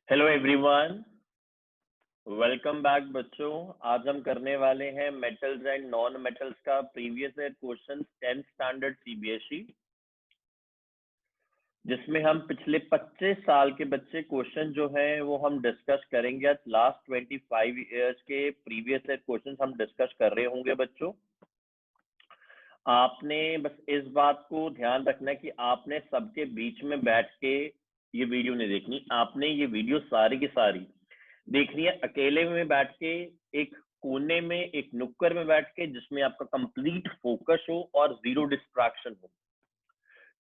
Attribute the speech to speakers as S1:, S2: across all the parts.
S1: Hello everyone, welcome back बच्चों। आज हम करने वाले हैं मेटल्स एंड नॉन मेटल्स का previous year question 10th standard CBSE, जिसमें हम पिछले 25 साल के बच्चे क्वेश्चन जो है वो हम डिस्कस करेंगे। आज लास्ट 25 इयर्स के प्रीवियस ईयर क्वेश्चन हम डिस्कस कर रहे होंगे बच्चों। आपने बस इस बात को ध्यान रखना है कि आपने सबके बीच में बैठ के ये वीडियो नहीं देखनी, आपने ये वीडियो सारी की सारी देखनी है अकेले में बैठ के, एक कोने में, एक नुक्कड़ में बैठ के, जिसमें आपका कंप्लीट फोकस हो और जीरो डिस्ट्रैक्शन हो।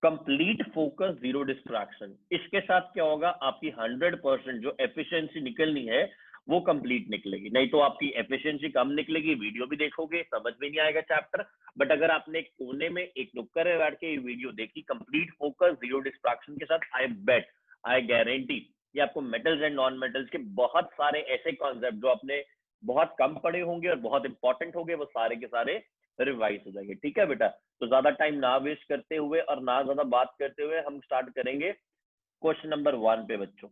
S1: Complete focus, zero distraction. इसके साथ क्या होगा, आपकी 100% जो एफिशिएंसी निकलनी है वो कंप्लीट निकलेगी। नहीं तो आपकी एफिशिएंसी कम निकलेगी, वीडियो भी देखोगे समझ में नहीं आएगा चैप्टर। बट अगर आपने एक कोने में, एक नुक्कड़ में बैठ के ये वीडियो देखी कंप्लीट फोकस जीरो डिस्ट्रैक्शन के साथ, आई बेट, आई गारंटी ये आपको मेटल्स एंड नॉन मेटल्स के बहुत सारे ऐसे कॉन्सेप्ट जो आपने बहुत कम पढ़े होंगे और बहुत इंपॉर्टेंट होंगे, वो सारे के सारे रिवाइज हो जाएंगे। ठीक है बेटा, तो ज्यादा टाइम ना वेस्ट करते हुए और ना ज्यादा बात करते हुए हम स्टार्ट करेंगे क्वेश्चन नंबर 1 पे बच्चों।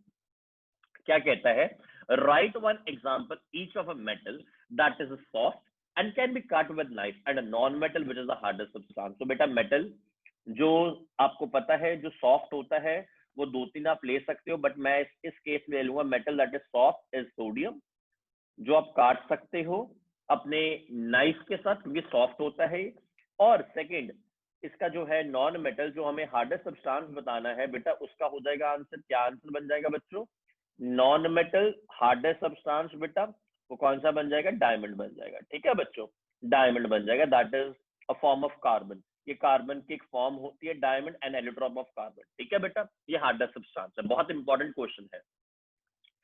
S1: क्या कहता है, right one example each of a metal that is soft and can be cut with knife and a non metal which is the hardest substance. तो बेटा मेटल जो आपको पता है जो सॉफ्ट होता है वो 2-3 आप ले सकते हो, बट मैं इस केस में ले लूंगा metal that is soft is sodium, जो आप काट सकते हो अपने नाइफ के साथ क्योंकि सॉफ्ट होता है। और सेकंड, इसका जो है नॉन मेटल जो हमें हार्डेस्ट सब्सटेंस बताना है बेटा, उसका हो जाएगा आंसर। क्या आंसर बन जाएगा बच्चों? नॉन मेटल हार्डेस्ट सब्सटेंस बेटा वो कौन सा बन जाएगा? डायमंड बन जाएगा। ठीक है बच्चों, डायमंड बन जाएगा। That is a form of carbon. ये कार्बन की एक फॉर्म होती है डायमंड, एन एलिट्रॉप ऑफ कार्बन। ठीक है बेटा, ये हार्डेस्ट सब्सटेंस है। बहुत इंपॉर्टेंट क्वेश्चन है।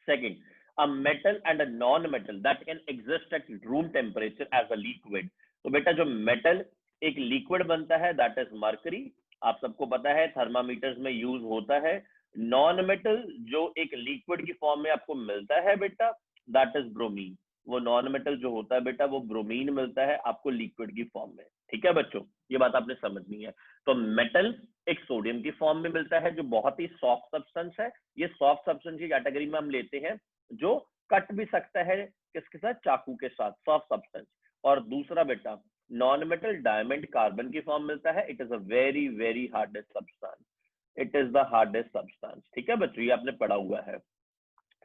S1: Second, a metal and a non-metal that can exist at room temperature as a liquid. तो बेटा जो मेटल एक लिक्विड बनता है दैट इज मर्करी, आप सबको पता है थर्मामीटर्स में यूज होता है। नॉन मेटल जो एक लिक्विड की फॉर्म में आपको मिलता है बेटा दैट इज ब्रोमीन। वो नॉन मेटल जो होता है बेटा वो ब्रोमीन मिलता है आपको लिक्विड की फॉर्म में। ठीक है बच्चों, ये बात आपने समझनी है। तो मेटल एक सोडियम की फॉर्म में मिलता है जो बहुत ही सॉफ्ट सब्सटेंस है। ये सॉफ्ट सब्सटेंस की कैटेगरी में हम लेते हैं जो कट भी सकता है किसके साथ? चाकू के साथ, सॉफ्ट सब्सटेंस। और दूसरा बेटा नॉन मेटल डायमंड कार्बन की फॉर्म मिलता है। It is a very very hardest substance, it is the hardest substance. ठीक है बच्चों, ये आपने पढ़ा हुआ है।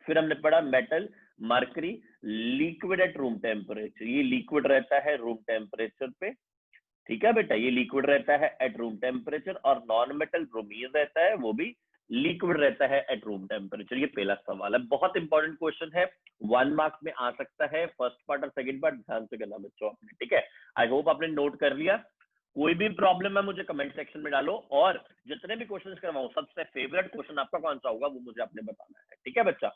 S1: फिर हमने पढ़ा metal mercury liquid at room temperature, ये लिक्विड रहता है रूम टेम्परेचर पे। ठीक है बेटा, ये लिक्विड रहता है एट रूम टेम्परेचर। और नॉन मेटल ब्रोमीन रहता है वो भी लिक्विड रहता है एट रूम टेम्परेचर। ये पहला सवाल है, बहुत इंपॉर्टेंट क्वेश्चन है, 1 मार्क्स में आ सकता है। फर्स्ट पार्ट और सेकंड पार्ट ध्यान से करना बच्चों आपने। ठीक है, आई होप आपने नोट कर लिया। कोई भी प्रॉब्लम है मुझे कमेंट सेक्शन में डालो, और जितने भी क्वेश्चन करवाऊं सबसे फेवरेट क्वेश्चन आपका कौन सा होगा वो मुझे आपने बताना है। ठीक है बच्चा,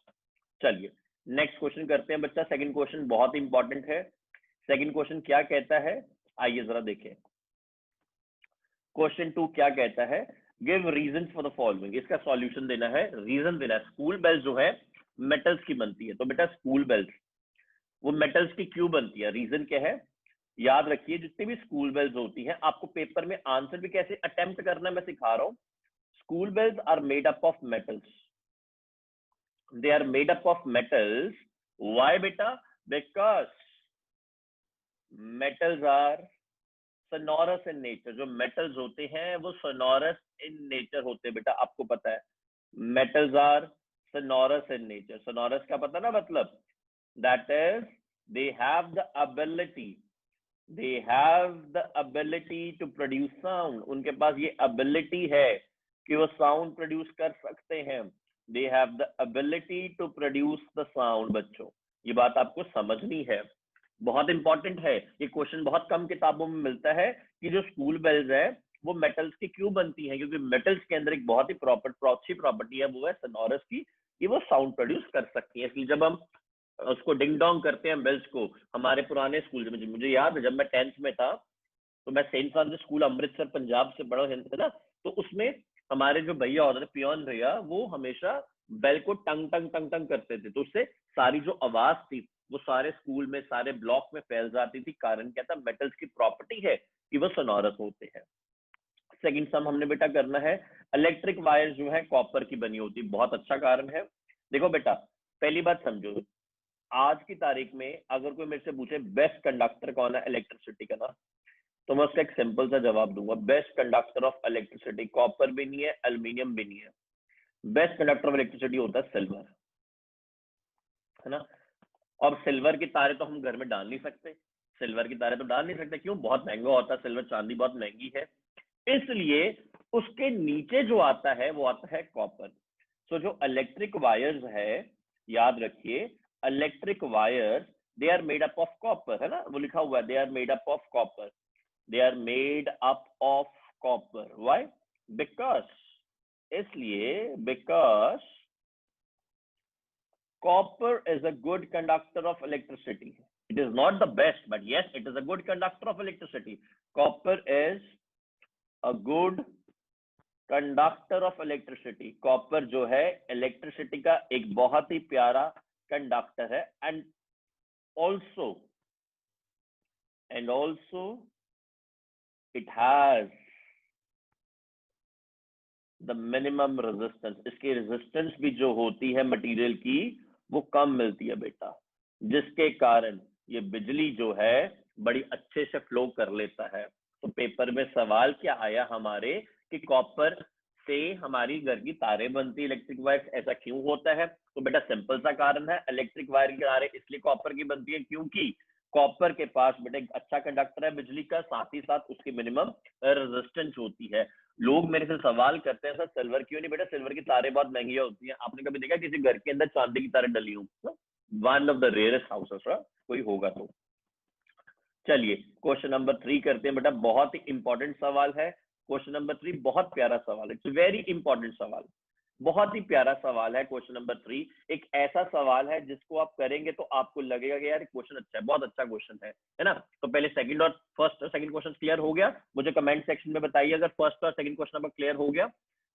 S1: चलिए नेक्स्ट क्वेश्चन करते हैं बच्चा। सेकंड क्वेश्चन बहुत इंपॉर्टेंट है। सेकंड क्वेश्चन क्या कहता है, आइए जरा देखें। क्वेश्चन 2 क्या कहता है, give reason for the following. इसका सॉल्यूशन देना है, रीजन देना है। स्कूल बेल्स जो है मेटल्स की बनती है, तो बेटा स्कूल बेल्स वो मेटल्स की क्यों बनती है, रीजन क्या है? याद रखिए जितनी भी स्कूल बेल्स होती हैं आपको पेपर में आंसर भी कैसे अटेम्प्ट करना है मैं सिखा रहा हूं। School bells are made up of metals, they are made up of metals. Why beta? Because metals are sonorous in nature. जो metals होते हैं वो sonorous in nature होते हैं बेटा, आपको पता है metals are sonorous in nature. sonorous का पता ना मतलब? that is they have the ability, they have the ability to produce sound. उनके पास ये ability है कि वो sound produce कर सकते हैं। they have the ability to produce the sound। बच्चों ये बात आपको समझनी है, बहुत इंपॉर्टेंट है। ये क्वेश्चन बहुत कम किताबों में मिलता है कि जो स्कूल बेल्स है वो मेटल्स की क्यों बनती है, क्योंकि मेटल्स के अंदर एक बहुत ही अच्छी प्रॉपर्टी है, वो है सोनोरस की, कि वो साउंड प्रोड्यूस कर सकती है। इसलिए जब हम उसको डिंग डोंग करते हैं बेल्स को, हमारे पुराने स्कूल में मुझे याद है जब मैं 10th में था तो मैं saint Francis school Amritsar Punjab से बड़ा है ना, तो उसमें हमारे जो भैया होते थे पियोन भैया, वो हमेशा बेल को टंग टंग टंग टंग करते थे, तो उससे सारी जो आवाज थी वो सारे स्कूल में सारे ब्लॉक में फैल जाती थी। कारण क्या था? मेटल्स की प्रॉपर्टी है कि वो सोनोरस होते हैं। सेकंड सम हमने बेटा करना है, इलेक्ट्रिक वायर जो है कॉपर की बनी होती है। बहुत अच्छा कारण है, देखो बेटा, पहली बात समझो, आज की तारीख में अगर कोई मेरे से पूछे बेस्ट कंडक्टर कौन है इलेक्ट्रिसिटी का ना, तो मैं उसका एक सिंपल सा जवाब दूंगा, best conductor of electricity copper भी नहीं है, एल्यूमिनियम भी नहीं है, बेस्ट कंडक्टर ऑफ इलेक्ट्रिसिटी होता है सिल्वर, है ना। और सिल्वर की तारे तो हम घर में डाल नहीं सकते, सिल्वर की तारे तो डाल नहीं सकते, क्यों, बहुत महंगा होता है सिल्वर, चांदी बहुत महंगी है, इसलिए उसके नीचे जो आता है वो आता है कॉपर। सो जो इलेक्ट्रिक वायर्स है, याद रखिए, electric wires they are made up of copper, है ना, वो लिखा हुआ है, they are made up of copper, they are made up of copper. Why? Because, इसलिए because copper is a good conductor of electricity. It is not the best, but yes, it is a good conductor of electricity. Copper is a good conductor of electricity. Copper जो है electricity का एक बहुत ही प्यारा conductor है, and also it has the minimum resistance. इसकी resistance भी जो होती है material की वो कम मिलती है बेटा, जिसके कारण ये बिजली जो है बड़ी अच्छे से फ्लो कर लेता है। तो पेपर में सवाल क्या आया हमारे कि कॉपर से हमारी घर की तारे बनती, इलेक्ट्रिक वायर, ऐसा क्यों होता है? तो बेटा सिंपल सा कारण है, इलेक्ट्रिक वायर की तारे इसलिए कॉपर की बनती है क्योंकि कॉपर के पास बेटा एक अच्छा कंडक्टर है बिजली का, साथ ही साथ उसकी मिनिमम रेजिस्टेंस होती है। लोग मेरे से सवाल करते हैं सर सिल्वर क्यों नहीं? बेटा सिल्वर की तारे बहुत महंगी होती हैं, आपने कभी देखा किसी घर के अंदर चांदी की तारे डली हो? One of the rarest houses, कोई होगा तो। चलिए क्वेश्चन नंबर 3 करते हैं बेटा, बहुत ही इंपॉर्टेंट सवाल है क्वेश्चन नंबर 3, बहुत प्यारा सवाल है, इट्स वेरी इंपॉर्टेंट सवाल, बहुत ही प्यारा सवाल है क्वेश्चन नंबर 3। एक ऐसा सवाल है जिसको आप करेंगे तो आपको लगेगा कि यार क्वेश्चन अच्छा है, बहुत अच्छा क्वेश्चन है ना। तो पहले सेकंड और फर्स्ट और सेकंड क्वेश्चन क्लियर हो गया? मुझे कमेंट सेक्शन में बताइए अगर फर्स्ट और सेकंड क्वेश्चन आपका क्लियर हो गया।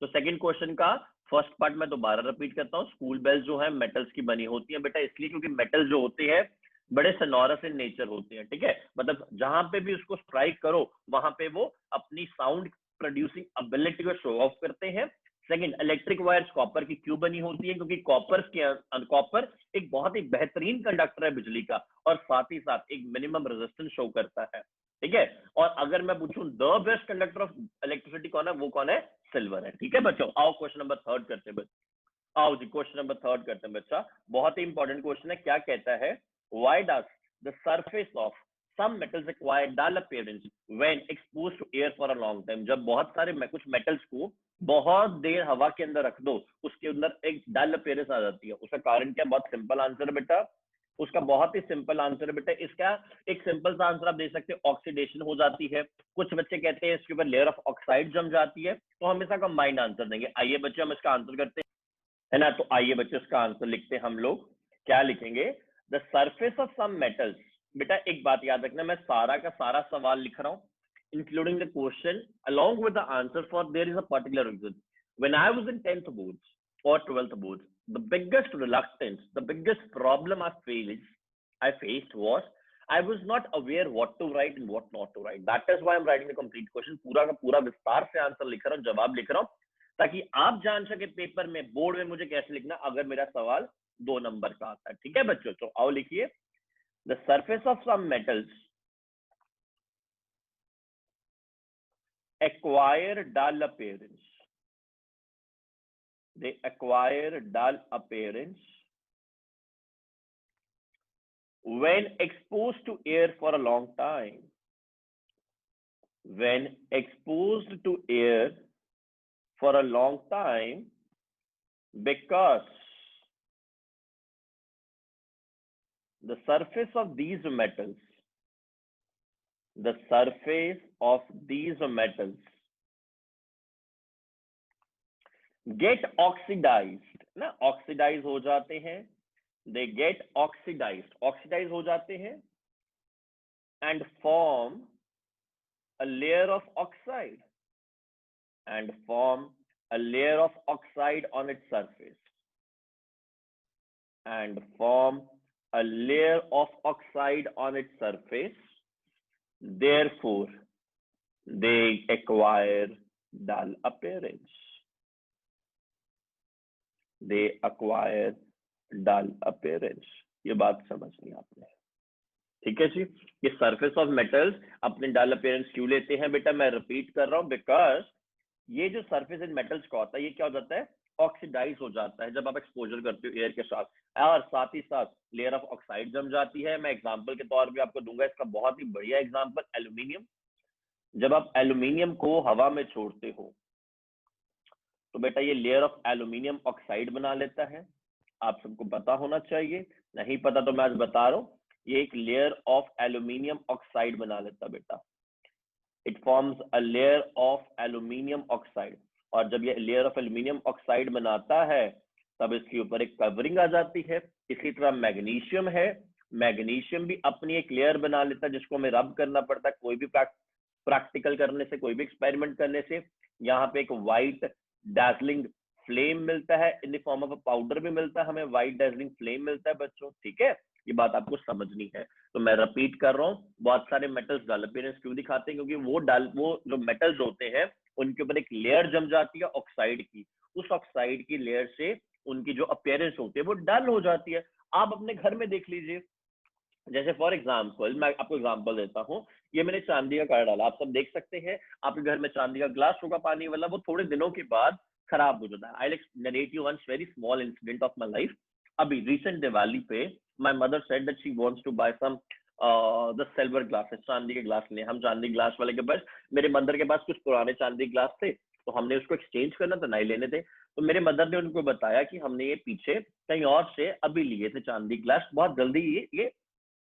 S1: तो सेकंड क्वेश्चन का फर्स्ट पार्ट मैं दोबारा रिपीट करता हूँ, स्कूल बेल्स जो है मेटल्स की बनी होती है बेटा, इसलिए क्योंकि मेटल जो होते हैं बड़े सोनोरस इन नेचर होते हैं, ठीक है, मतलब जहां पे भी उसको स्ट्राइक करो वहां पे वो अपनी साउंड प्रोड्यूसिंग एबिलिटी को शो ऑफ करते हैं। सेकंड, इलेक्ट्रिक वायर्स कॉपर की क्यों बनी होती है? क्योंकि कॉपर एक बहुत ही बेहतरीन कंडक्टर है बिजली का, और साथ ही साथ एक मिनिमम रेजिस्टेंस शो करता है, ठीक है। और अगर मैं पूछूं the best conductor of electricity कौन है, वो कौन है? सिल्वर है, ठीक है बच्चों। आओ क्वेश्चन नंबर थर्ड करते हैं बच्चों, आओ जी क्वेश्चन नंबर थर्ड करते हैं बच्चा, बहुत ही इंपॉर्टेंट क्वेश्चन है। क्या कहता है? Why does the surface of some metals acquire dull appearance when exposed to air for a long time? जब बहुत सारे कुछ मेटल्स को बहुत देर हवा के अंदर रख दो, उसके अंदर एक डल अपीयरेंस आ जाती है। उसका कारण क्या? बहुत सिंपल आंसर है बेटा, उसका बहुत ही सिंपल आंसर है बेटा। इसका एक सिंपल सा आंसर आप दे सकते हो, ऑक्सीडेशन हो जाती है। कुछ बच्चे कहते हैं इसके ऊपर लेयर ऑफ ऑक्साइड जम जाती है, तो हम इसका कंबाइंड आंसर देंगे। आइए बच्चे हम इसका आंसर करते हैं, है ना। तो आइए बच्चे इसका आंसर लिखते हैं हम लोग, क्या लिखेंगे? The surface of some metals. बेटा एक बात याद रखना, मैं सारा का सारा सवाल लिख रहा हूं including the question along with the answer, for there is a particular reason. When I was in 10th boards or 12th boards, the biggest reluctance, the biggest problem I faced was I was not aware what to write and what not to write. That is why I'm writing the complete question, पूरा का पूरा विस्तार से answer लिख रहा हूँ, जवाब लिख रहा हूँ, ताकि आप जान सके पेपर में, बोर्ड में मुझे कैसे लिखना अगर मेरा सवाल 2 नंबर का आता है, ठीक है बच्चों। तो आओ लिखिए, the surface of some metals acquire dull appearance. They acquire dull appearance when exposed to air for a long time. When exposed to air for a long time, because the surface of these metals get oxidized, ना oxidise हो जाते हैं, they get oxidized हो जाते हैं, and form a layer of oxide on its surface, therefore they acquire dull appearance. They acquire dull appearance. ये बात समझनी आपने, ठीक है जी। ये सरफेस ऑफ मेटल्स अपने डल अपीयरेंस क्यों लेते हैं बेटा, मैं रिपीट कर रहा हूँ, बिकॉज ये जो सरफेस इन मेटल्स का होता है ये क्या हो जाता है, ऑक्सीडाइज हो जाता है जब आप एक्सपोजर करते हो एयर के साथ, और साथ ही साथ लेयर ऑफ ऑक्साइड जम जाती है। मैं एग्जांपल के तौर पे आपको दूंगा इसका बहुत ही बढ़िया एग्जांपल, एल्यूमिनियम। जब आप एल्यूमिनियम को हवा में छोड़ते हो तो बेटा ये लेयर ऑफ एल्यूमिनियम ऑक्साइड बना लेता है, आप सबको पता होना चाहिए, नहीं पता तो मैं आज बता रहा हूँ, ये एक लेयर ऑफ एल्यूमिनियम ऑक्साइड बना लेता बेटा, it forms a layer of aluminium oxide. और जब ये लेयर ऑफ एल्यूमिनियम ऑक्साइड बनाता है तब इसके ऊपर एक कवरिंग आ जाती है। इसी तरह मैग्नीशियम है, मैग्नीशियम भी अपनी एक लेयर बना लेता है जिसको हमें रब करना पड़ता है कोई भी प्रैक्टिकल करने से, कोई भी एक्सपेरिमेंट करने से। यहाँ पे एक व्हाइट डार्कलिंग फ्लेम मिलता है, in the form of a powder भी मिलता है हमें, व्हाइट डार्कलिंग फ्लेम मिलता है बच्चों, ठीक है। ये बात आपको समझनी है, तो मैं रिपीट कर रहा हूँ, बहुत सारे मेटल्स डल अपीयरेंस क्यों दिखाते हैं, क्योंकि वो जो मेटल्स होते हैं उनके ऊपर एक लेयर जम जाती है ऑक्साइड की, उस ऑक्साइड की लेयर से उनकी जो अपीयरेंस होती है वो डल हो जाती है। आप अपने घर में देख लीजिए, जैसे फॉर एग्जाम्पल मैं आपको एग्जाम्पल देता हूँ, ये मैंने चांदी का कड़ा डाला, आप सब देख सकते हैं, आपके घर में चांदी का ग्लास होगा पानी वाला, वो थोड़े दिनों के बाद खराब हो जाता है। I will narrate you one very small incident of my life. अभी रिसेंट दिवाली पे my mother said that she wants to buy some the silver glasses, चांदी के ग्लास ले। हम चांदी ग्लास वाले के पास, मेरे मदर के पास कुछ पुराने चांदी ग्लास थे, तो हमने उसको एक्सचेंज करना था, नए लेने थे। तो मेरे मदर ने उनको बताया कि हमने ये पीछे कहीं और से अभी लिए थे चांदी ग्लास, बहुत जल्दी ये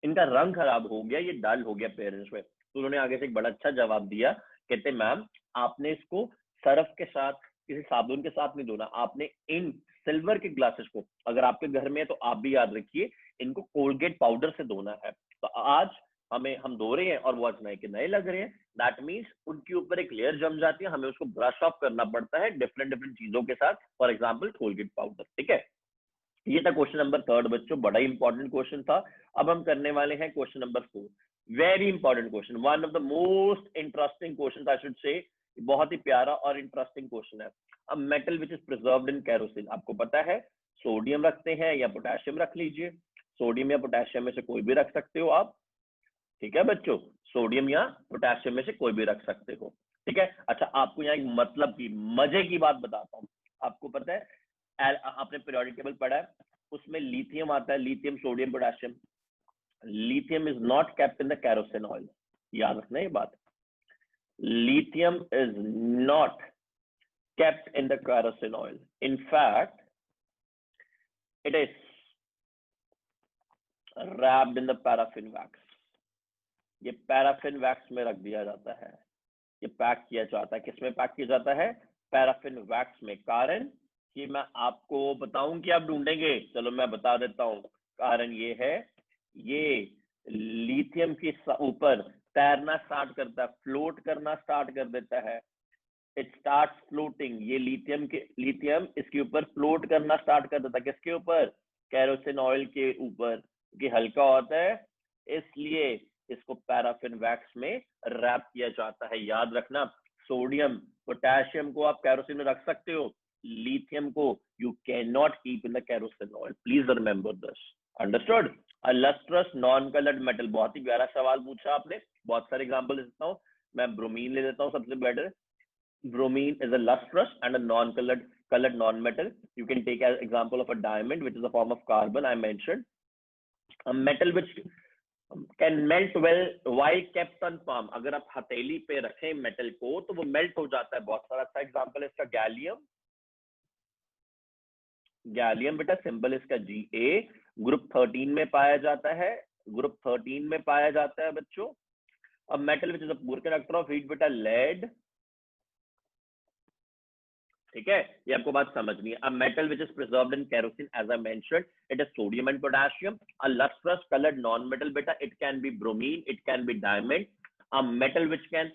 S1: इनका रंग खराब हो गया, ये डल हो गया पेरेंट्स में। तो उन्होंने आगे से एक बड़ा अच्छा जवाब दिया, कहते मैम आपने इसको सर्फ के साथ, किसी साबुन के साथ नहीं धोना, आपने इन सिल्वर के ग्लासेस को, अगर आपके घर में है तो आप भी याद रखिए, इनको कोलगेट पाउडर से धोना है। तो आज हम धो रहे हैं और वो आज नए के नए लग रहे हैं, दैट मीन्स उनके ऊपर एक लेयर जम जाती है, हमें उसको ब्रश ऑफ करना पड़ता है डिफरेंट डिफरेंट चीजों के साथ, फॉर एग्जाम्पल कोलगेट पाउडर, ठीक है। ये था क्वेश्चन नंबर 3 बच्चों, बड़ा इंपॉर्टेंट क्वेश्चन था। अब हम करने वाले हैं question number 4, very important question, one of the most interesting question I should say, बहुत ही प्यारा और इंटरेस्टिंग क्वेश्चन है। अब metal which is preserved in kerosene, आपको पता है सोडियम रखते हैं या पोटेशियम रख लीजिए, सोडियम या पोटेशियम में से कोई भी रख सकते हो आप, ठीक है बच्चों, सोडियम या पोटेशियम में से कोई भी रख सकते हो, ठीक है। अच्छा आपको यहाँ एक मतलब की मजे की बात बताता हूँ, आपको पता है आपने पीरियोडिक टेबल पढ़ा है, उसमें लिथियम आता है, lithium sodium potassium, lithium is not kept in the kerosene oil, याद रखना ये बात, lithium is not kept in the kerosene oil, in fact it is wrapped in the paraffin wax, ये पैराफिन वैक्स में रख दिया जाता है, ये पैक किया जाता है, किसमें पैक किया जाता है, पैराफिन वैक्स में। कारण कि मैं आपको बताऊं कि आप ढूंढेंगे, चलो मैं बता देता हूं, कारण ये है, ये लिथियम के ऊपर तैरना स्टार्ट करता है, फ्लोट करना स्टार्ट कर देता है, इट स्टार्ट फ्लोटिंग, ये लिथियम इसके ऊपर फ्लोट करना स्टार्ट कर देता है, किसके ऊपर, केरोसिन ऑयल के ऊपर, क्योंकि हल्का होता है इसलिए इसको पैराफिन वैक्स में रैप किया जाता है। याद रखना, सोडियम पोटेशियम को आप केरोसिन में रख सकते हो, लिथियम को you can not keep in the kerosene oil, please remember this, understood. A lustrous non coloured metal, बहुत ही प्यारा सवाल पूछा आपने, बहुत सारे एग्जांपल दे देता हूँ मैं, ब्रोमीन ले लेता हूँ सबसे better, bromine is a lustrous and a non-colored non-metal. You can take as example of a diamond, which is a form of carbon I mentioned. A metal which can melt well while kept on palm. अगर आप हथेली पे रखें metal को तो वो melt हो जाता है, बहुत सारा अच्छा एग्जाम्पल है इसका गैलियम, गैलियम बेटा सिंबल इसका Ga, ग्रुप 13 में पाया जाता है, ग्रुप 13 में पाया जाता है बच्चों। अब metal which is a poor conductor of heat बेटा लेड, ठीक है, ये आपको बात समझनी है। A metal which is preserved in kerosene as I mentioned, it is sodium and potassium. A lustrous coloured non metal बेटा, it can be bromine, it can be diamond. A metal which can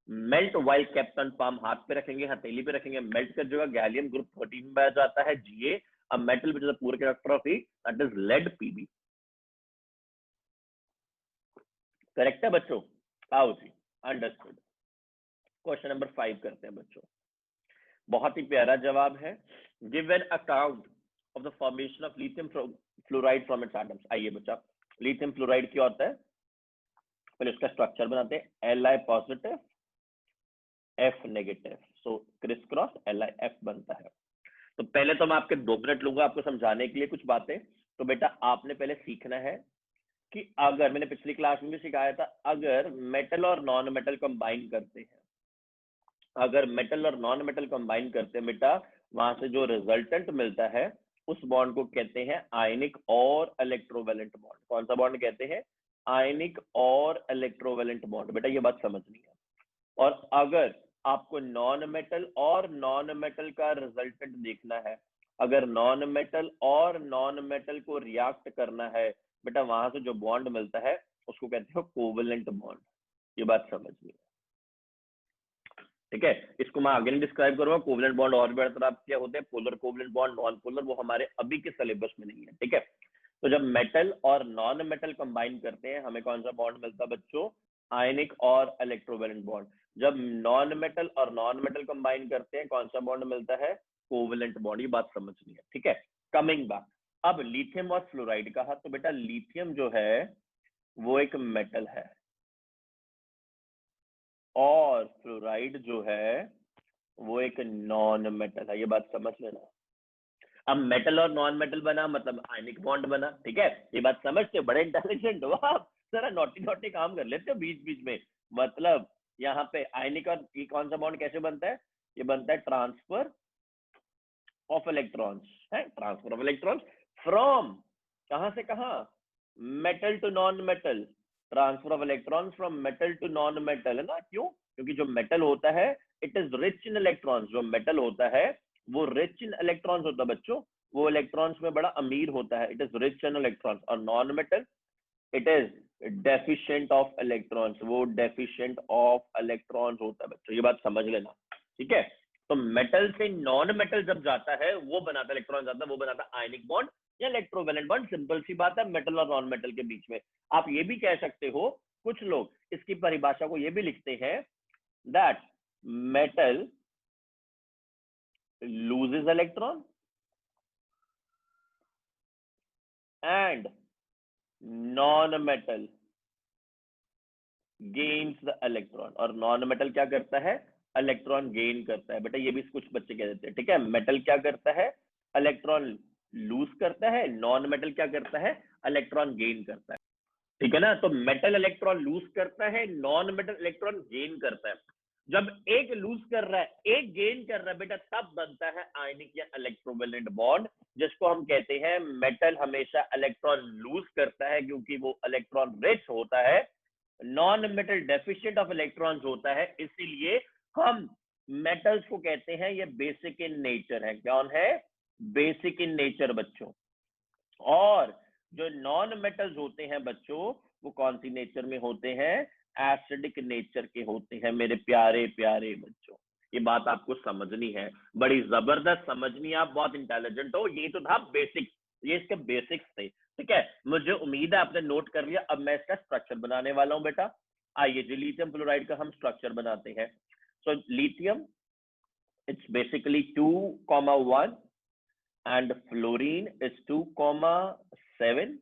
S1: melt while kept on palm, हाथ पे रखेंगे हथेली पे रखेंगे melt कर जाएगा, gallium group 13 में आ जाता है Ga। A metal which is a poor conductor of heat, that is lead Pb, correct है बच्चों, आओ जी, अंडरस्टूड। क्वेश्चन नंबर 5 करते हैं बच्चों, बहुत ही प्यारा जवाब है, give an account of the formation of lithium fluoride from its atoms. आइए बच्चा, लिथियम फ्लोराइड क्या होता है, पहले उसका स्ट्रक्चर बनाते हैं। Li पॉजिटिव F नेगेटिव, सो क्रिस क्रॉस LiF बनता है। तो पहले तो मैं आपके 2 मिनट लूंगा आपको समझाने के लिए कुछ बातें। तो बेटा आपने पहले सीखना है कि अगर, मैंने पिछली क्लास में भी सिखाया था, अगर मेटल और नॉन मेटल कंबाइन करते हैं, अगर मेटल और नॉन मेटल कंबाइन करते हैं बेटा, वहां से जो रिजल्टेंट मिलता है उस बॉन्ड को कहते हैं आयनिक और इलेक्ट्रोवैलेंट बॉन्ड। कौन सा बॉन्ड कहते हैं? आयनिक और इलेक्ट्रोवैलेंट बॉन्ड। बेटा ये बात समझनी है। और अगर आपको नॉन मेटल और नॉन मेटल का रिजल्टेंट देखना है, अगर नॉन मेटल और नॉन मेटल को रिएक्ट करना है बेटा, वहां से जो बॉन्ड मिलता है उसको कहते हैं कोवेलेंट बॉन्ड। ये बात समझिए, ठीक है। इसको मैं आगे नहीं डिस्क्राइब करूंगा। कोवेलेंट बॉन्ड और भी तरह क्या होते हैं, polar covalent bond, non polar, वो हमारे अभी के सिलेबस में नहीं है, ठीक है। तो जब मेटल और नॉन मेटल कंबाइन करते हैं हमें कौन सा बॉन्ड मिलता है बच्चों? आयनिक और इलेक्ट्रोवैलेंट बॉन्ड। जब नॉन मेटल और नॉन मेटल कंबाइन करते हैं कौन सा बॉन्ड मिलता है? Covalent bond. ये बात समझनी है, ठीक है। कमिंग बैक, अब लिथियम और फ्लोराइड कहा, तो बेटा लिथियम जो है वो एक मेटल है और फ्लोराइड जो है वो एक नॉन मेटल है। ये बात समझ लेना। अब मेटल और नॉन मेटल बना मतलब आयनिक बॉन्ड बना, ठीक है। ये बात समझते हो? बड़े इंटेलिजेंट हो आप, जरा नोटी नोटी काम कर लेते हो बीच बीच में। मतलब यहाँ पे आयनिक और ये कौन सा बॉन्ड कैसे बनता है? ये बनता है ट्रांसफर ऑफ इलेक्ट्रॉन्स, है ट्रांसफर ऑफ इलेक्ट्रॉन्स फ्रॉम, कहां से कहां? Metal to non metal. Transfer of electrons from metal to non metal, है ना। क्यों? क्योंकि जो मेटल होता है it is rich in electrons. जो मेटल होता है वो रिच इन इलेक्ट्रॉन्स होता है बच्चों, वो इलेक्ट्रॉन्स में बड़ा अमीर होता है, it is rich in electrons. और non metal it is deficient of electrons, वो डेफिशिएंट ऑफ इलेक्ट्रॉन्स होता है बच्चों। ये बात समझ लेना, ठीक है। तो मेटल से नॉन मेटल जब जाता है वो बनाता है इलेक्ट्रॉन, जाता है वो बनाता है आयनिक बॉन्ड या इलेक्ट्रोवैलेंट बॉन्ड। सिंपल सी बात है, मेटल और नॉन मेटल के बीच में। आप ये भी कह सकते हो, कुछ लोग इसकी परिभाषा को ये भी लिखते हैं that metal loses electron and non-metal gains the electron। और नॉन मेटल क्या करता है? इलेक्ट्रॉन गेन करता है। बेटा ये भी कुछ बच्चे कह देते हैं, ठीक है। मेटल क्या करता है? इलेक्ट्रॉन लूज करता है, नॉन मेटल क्या करता है? इलेक्ट्रॉन गेन करता है, ठीक है ना। तो मेटल इलेक्ट्रॉन लूज करता है, नॉन मेटल इलेक्ट्रॉन गेन करता है। जब एक लूज कर रहा है एक गेन कर रहा है बेटा, तब बनता है आयनिक या इलेक्ट्रोवैलेंट बॉन्ड, जिसको हम कहते हैं मेटल हमेशा इलेक्ट्रॉन लूज करता है क्योंकि वो इलेक्ट्रॉन रिच होता है, non metal deficient of electrons होता है। इसीलिए हम मेटल्स को कहते हैं ये बेसिक इन नेचर है। कौन है? बेसिक इन नेचर बच्चों। और जो नॉन मेटल्स होते हैं बच्चों वो कौन सी नेचर में होते हैं? एसिडिक नेचर के होते हैं मेरे प्यारे प्यारे बच्चों। ये बात आपको समझनी है, बड़ी जबरदस्त समझनी है, आप बहुत इंटेलिजेंट हो। ये तो था बेसिक, ये इसके बेसिक्स थे, ठीक है। मुझे उम्मीद है आपने नोट कर लिया। अब मैं इसका स्ट्रक्चर बनाने वाला हूं बेटा। आइए जी, लिथियम फ्लोराइड का हम स्ट्रक्चर बनाते हैं। So lithium it's basically 2,1 and fluorine is 2,7।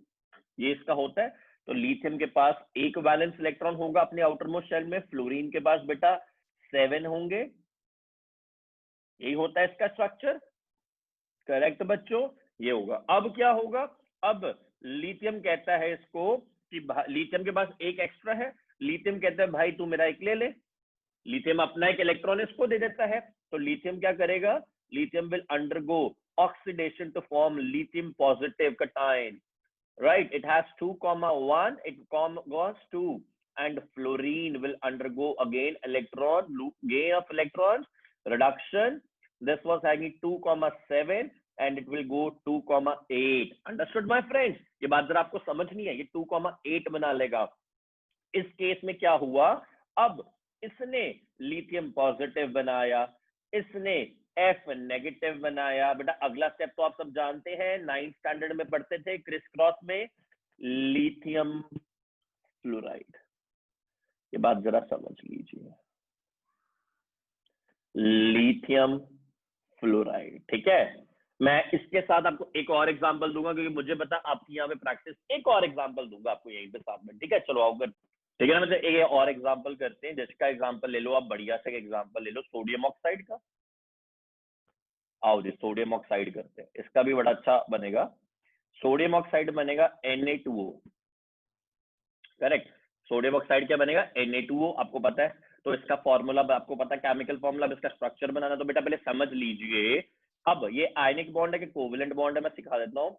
S1: ये इसका होता है। तो लिथियम के पास एक वैलेंस इलेक्ट्रॉन होगा अपने आउटर मोस्ट शेल में, फ्लोरीन के पास बेटा 7 होंगे। यही होता है इसका स्ट्रक्चर, करेक्ट बच्चों। ये होगा। अब क्या होगा? अब लिथियम कहता है इसको कि लिथियम के पास एक एक्स्ट्रा है, लिथियम कहता है भाई तू मेरा एक ले ले। लिथियम अपना एक इलेक्ट्रॉन इसको दे देता है। तो लिथियम क्या करेगा? Lithium will undergo oxidation to form lithium positive cation, right? It has 2,1, it goes 2, and fluorine will undergo again electron gain of electrons reduction. This was having 2,7 and it will go 2,8. Understood my friends? ये बात जरा आपको समझनी है, ये 2,8 बना लेगा। इस केस में क्या हुआ? अब इसने लिथियम पॉजिटिव बनाया, इसने F नेगेटिव बनाया। बेटा अगला स्टेप तो आप सब जानते हैं, 9th स्टैंडर्ड में पढ़ते थे क्रिस क्रॉस में, लिथियम फ्लोराइड। ये बात जरा समझ लीजिए, लिथियम फ्लोराइड, ठीक है। मैं इसके साथ आपको एक और एग्जांपल दूंगा, क्योंकि मुझे पता आपकी यहाँ पे प्रैक्टिस, एक और एग्जांपल दूंगा आपको यहीं पे साथ में, ठीक है? चलो आओ, ठीक है ना? मतलब एक और एग्जांपल करते हैं, जिसका एग्जांपल ले लो आप, बढ़िया से एग्जांपल ले लो सोडियम ऑक्साइड का। आओ जी, सोडियम ऑक्साइड करते हैं, इसका भी बड़ा अच्छा बनेगा। सोडियम ऑक्साइड बनेगा Na2O, करेक्ट? सोडियम ऑक्साइड क्या बनेगा? Na2O, आपको पता है। तो इसका फॉर्मूला आपको पता है, केमिकल फॉर्मूला, इसका स्ट्रक्चर बनाना तो बेटा पहले समझ लीजिए। अब ये आयनिक बॉन्ड है कि कोवेलेंट बॉन्ड है, मैं सिखा देता हूँ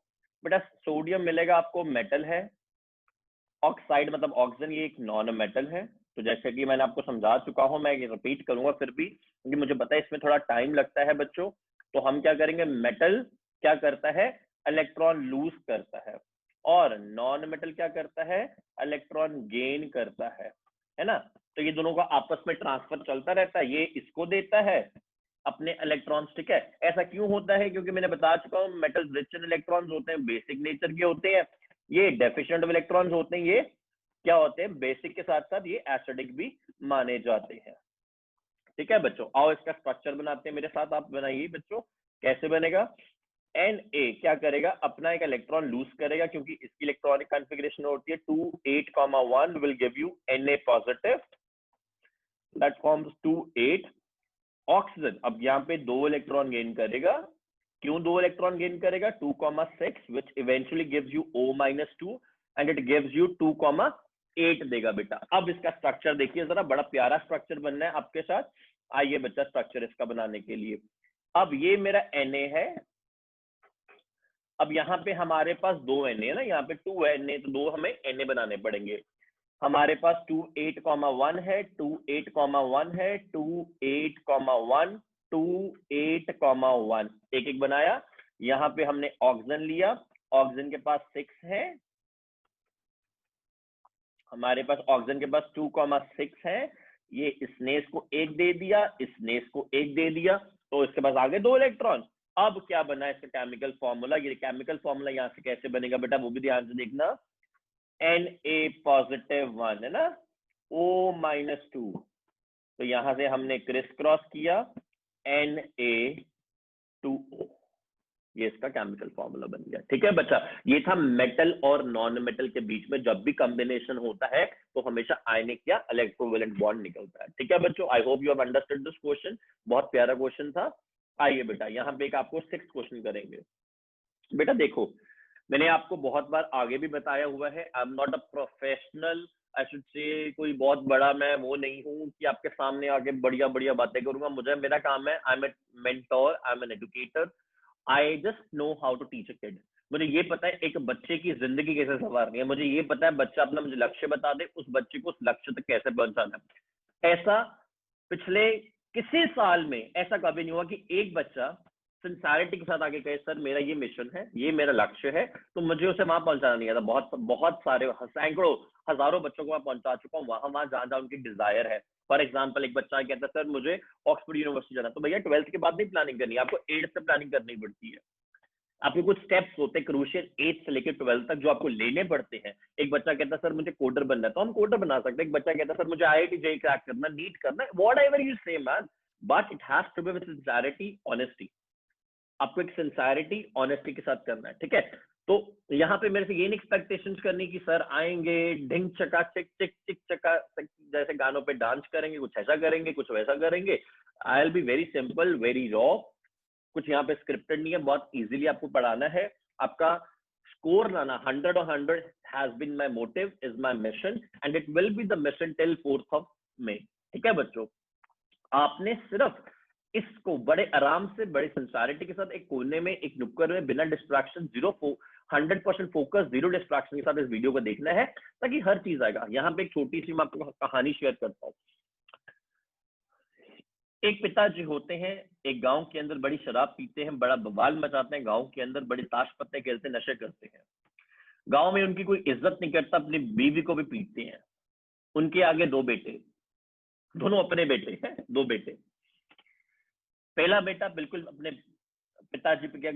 S1: बेटा। सोडियम मिलेगा आपको, मेटल है। ऑक्साइड मतलब ऑक्सीजन, ये एक नॉन मेटल है। तो जैसे कि मैंने आपको समझा चुका हूं, मैं रिपीट करूंगा फिर भी, क्योंकि मुझे पता है इसमें थोड़ा टाइम लगता है बच्चों। तो हम क्या करेंगे, मेटल क्या करता है, इलेक्ट्रॉन लूज करता है, और नॉन मेटल क्या करता है, इलेक्ट्रॉन गेन करता है ना? तो ये दोनों का आपस में ट्रांसफर चलता रहता है, ये इसको देता है अपने इलेक्ट्रॉन्स, ठीक है? ऐसा क्यों होता है? क्योंकि मैंने बता चुका हूँ, मेटल रिच इन इलेक्ट्रॉन्स होते हैं, बेसिक नेचर के होते हैं। ये डेफिशिएंट इलेक्ट्रॉन्स होते हैं, ये क्या होते हैं, बेसिक के साथ साथ ये एसिडिक भी माने जाते हैं। ठीक है बच्चों, आओ इसका स्ट्रक्चर बनाते हैं, मेरे साथ आप बनाइए बच्चों। कैसे बनेगा? Na क्या करेगा, अपना एक इलेक्ट्रॉन लूज करेगा, क्योंकि इसकी इलेक्ट्रॉनिक कॉन्फ़िगरेशन होती है 2 8, 1 will give you Na positive, that forms 2 8। Oxygen अब यहाँ पे 2 इलेक्ट्रॉन गेन करेगा। क्यों 2 इलेक्ट्रॉन गेन करेगा? 2,6 which eventually gives you O-2 and it gives you 2,8 देगा बेटा। अब इसका स्ट्रक्चर देखिए जरा, बड़ा प्यारा स्ट्रक्चर बनना है आपके साथ। आइए बच्चा, स्ट्रक्चर इसका बनाने के लिए, अब ये मेरा Na है। अब यहाँ पे हमारे पास 2 Na है ना, यहाँ पे 2 Na, तो 2 हमें Na बनाने पड़ेंगे। हमारे पास 2 8, 1 है, 2 8, 1 है, 2 8, 1, 2 8, 1, एक एक बनाया। यहाँ पे हमने ऑक्सीजन लिया, ऑक्सीजन के पास 6 है, हमारे पास ऑक्सीजन के पास 2,6 है। ये इसने इसको 1 दे दिया, इसने इसको 1 दे दिया, तो इसके पास आगे 2 इलेक्ट्रॉन। अब क्या बना इसका केमिकल फॉर्मूला? ये केमिकल फॉर्मूला यहाँ से कैसे बनेगा बेटा, वो भी ध्यान से देखना। Na पॉजिटिव 1 है ना, O-2, तो यहां से हमने क्रिस क्रॉस किया, Na2O, ये इसका केमिकल फॉर्मूला बन गया। ठीक है बच्चा, ये था मेटल और नॉन मेटल के बीच में जब भी कॉम्बिनेशन होता है तो हमेशा आयनिक या इलेक्ट्रोवेलेंट बॉन्ड निकलता है। ठीक है बच्चों, I hope you have understood this question, बहुत प्यारा क्वेश्चन था। आइए बेटा, यहाँ पे एक आपको 6 क्वेश्चन करेंगे। बेटा देखो, मैंने आपको बहुत बार आगे भी बताया हुआ है, I am not a professional, I should say कोई बहुत बड़ा मैं वो नहीं हूँ कि आपके सामने आगे बढ़िया बढ़िया बातें करूंगा। मुझे, मेरा काम है, I am a mentor, I am an educator, I just know how to teach a kid. मुझे ये पता है एक बच्चे की जिंदगी कैसे संवारनी है, मुझे ये पता है बच्चा अपना मुझे लक्ष्य बता दे, उस बच्चे को उस लक्ष्य तक कैसे पहुंचाना है। ऐसा पिछले किसी साल में ऐसा कभी नहीं हुआ कि एक बच्चा सिंसियरिटी के साथ आगे कहे सर मेरा ये मिशन है, ये मेरा लक्ष्य है, तो मुझे उसे वहां पहुंचाना नहीं आता। बहुत बहुत सारे, सैकड़ों हजारों बच्चों को मैं पहुंचा चुका हूँ वहां जहां जहां उनकी डिजायर है। फॉर एग्जाम्पल, एक बच्चा कहता है सर मुझे ऑक्सफोर्ड यूनिवर्सिटी जाना, तो भैया 12th के बाद नहीं प्लानिंग करनी है, आपको 8th से प्लानिंग करनी पड़ती है। आपके कुछ स्टेप्स होते हैं क्रूशियल 8th से लेकर 12th तक जो आपको लेने पड़ते हैं। एक बच्चा कहता है सर मुझे कोडर बनना है, तो हम कोडर बना सकते हैं। एक बच्चा कहता है सर मुझे IIT JEE क्रैक करना, नीट करना, whatever you say man, but it has to be with sincerity, honesty. आपको एक सिंसियरिटी ऑनेस्टी के साथ करना है, ठीक है? तो यहाँ पे मेरे से ये नहीं एक्सपेक्टेशंस करनी कि सर आएंगे ढिंग चका चिक चिक चिक चका जैसे गानों पे डांस करेंगे, कुछ ऐसा करेंगे, कुछ वैसा करेंगे। I will be very simple, very raw, कुछ यहाँ पे स्क्रिप्टेड नहीं है, बहुत इजीली आपको पढ़ाना है। आपका स्कोर लाना 100 और 100 has been my motive, is my mission, and it will be the mission till 4th of May। ठीक है बच्चों, आपने सिर्फ इसको बड़े आराम से, बड़े सिंसियरिटी के साथ एक कोने में, एक नुक्कड़ में, बिना डिस्ट्रैक्शन, 100% फोकस, 0 डिस्ट्रैक्शन के साथ इस वीडियो को देखना है, ताकि हर चीज आएगा। यहाँ पे एक छोटी सी मैं आपको कहानी शेयर करता हूँ। एक पिताजी होते हैं, एक गांव के अंदर बड़ी शराब पीते हैं, बड़ा बवाल मचाते हैं गांव के अंदर, बड़े ताश पत्ते खेलते, नशे करते हैं। गांव में उनकी कोई इज्जत नहीं करता, अपनी बीवी को भी पीटते हैं। उनके आगे 2 बेटे, दोनों अपने बेटे हैं, 2 बेटे। पहला बेटा बिल्कुल अपने पिताजी पे क्या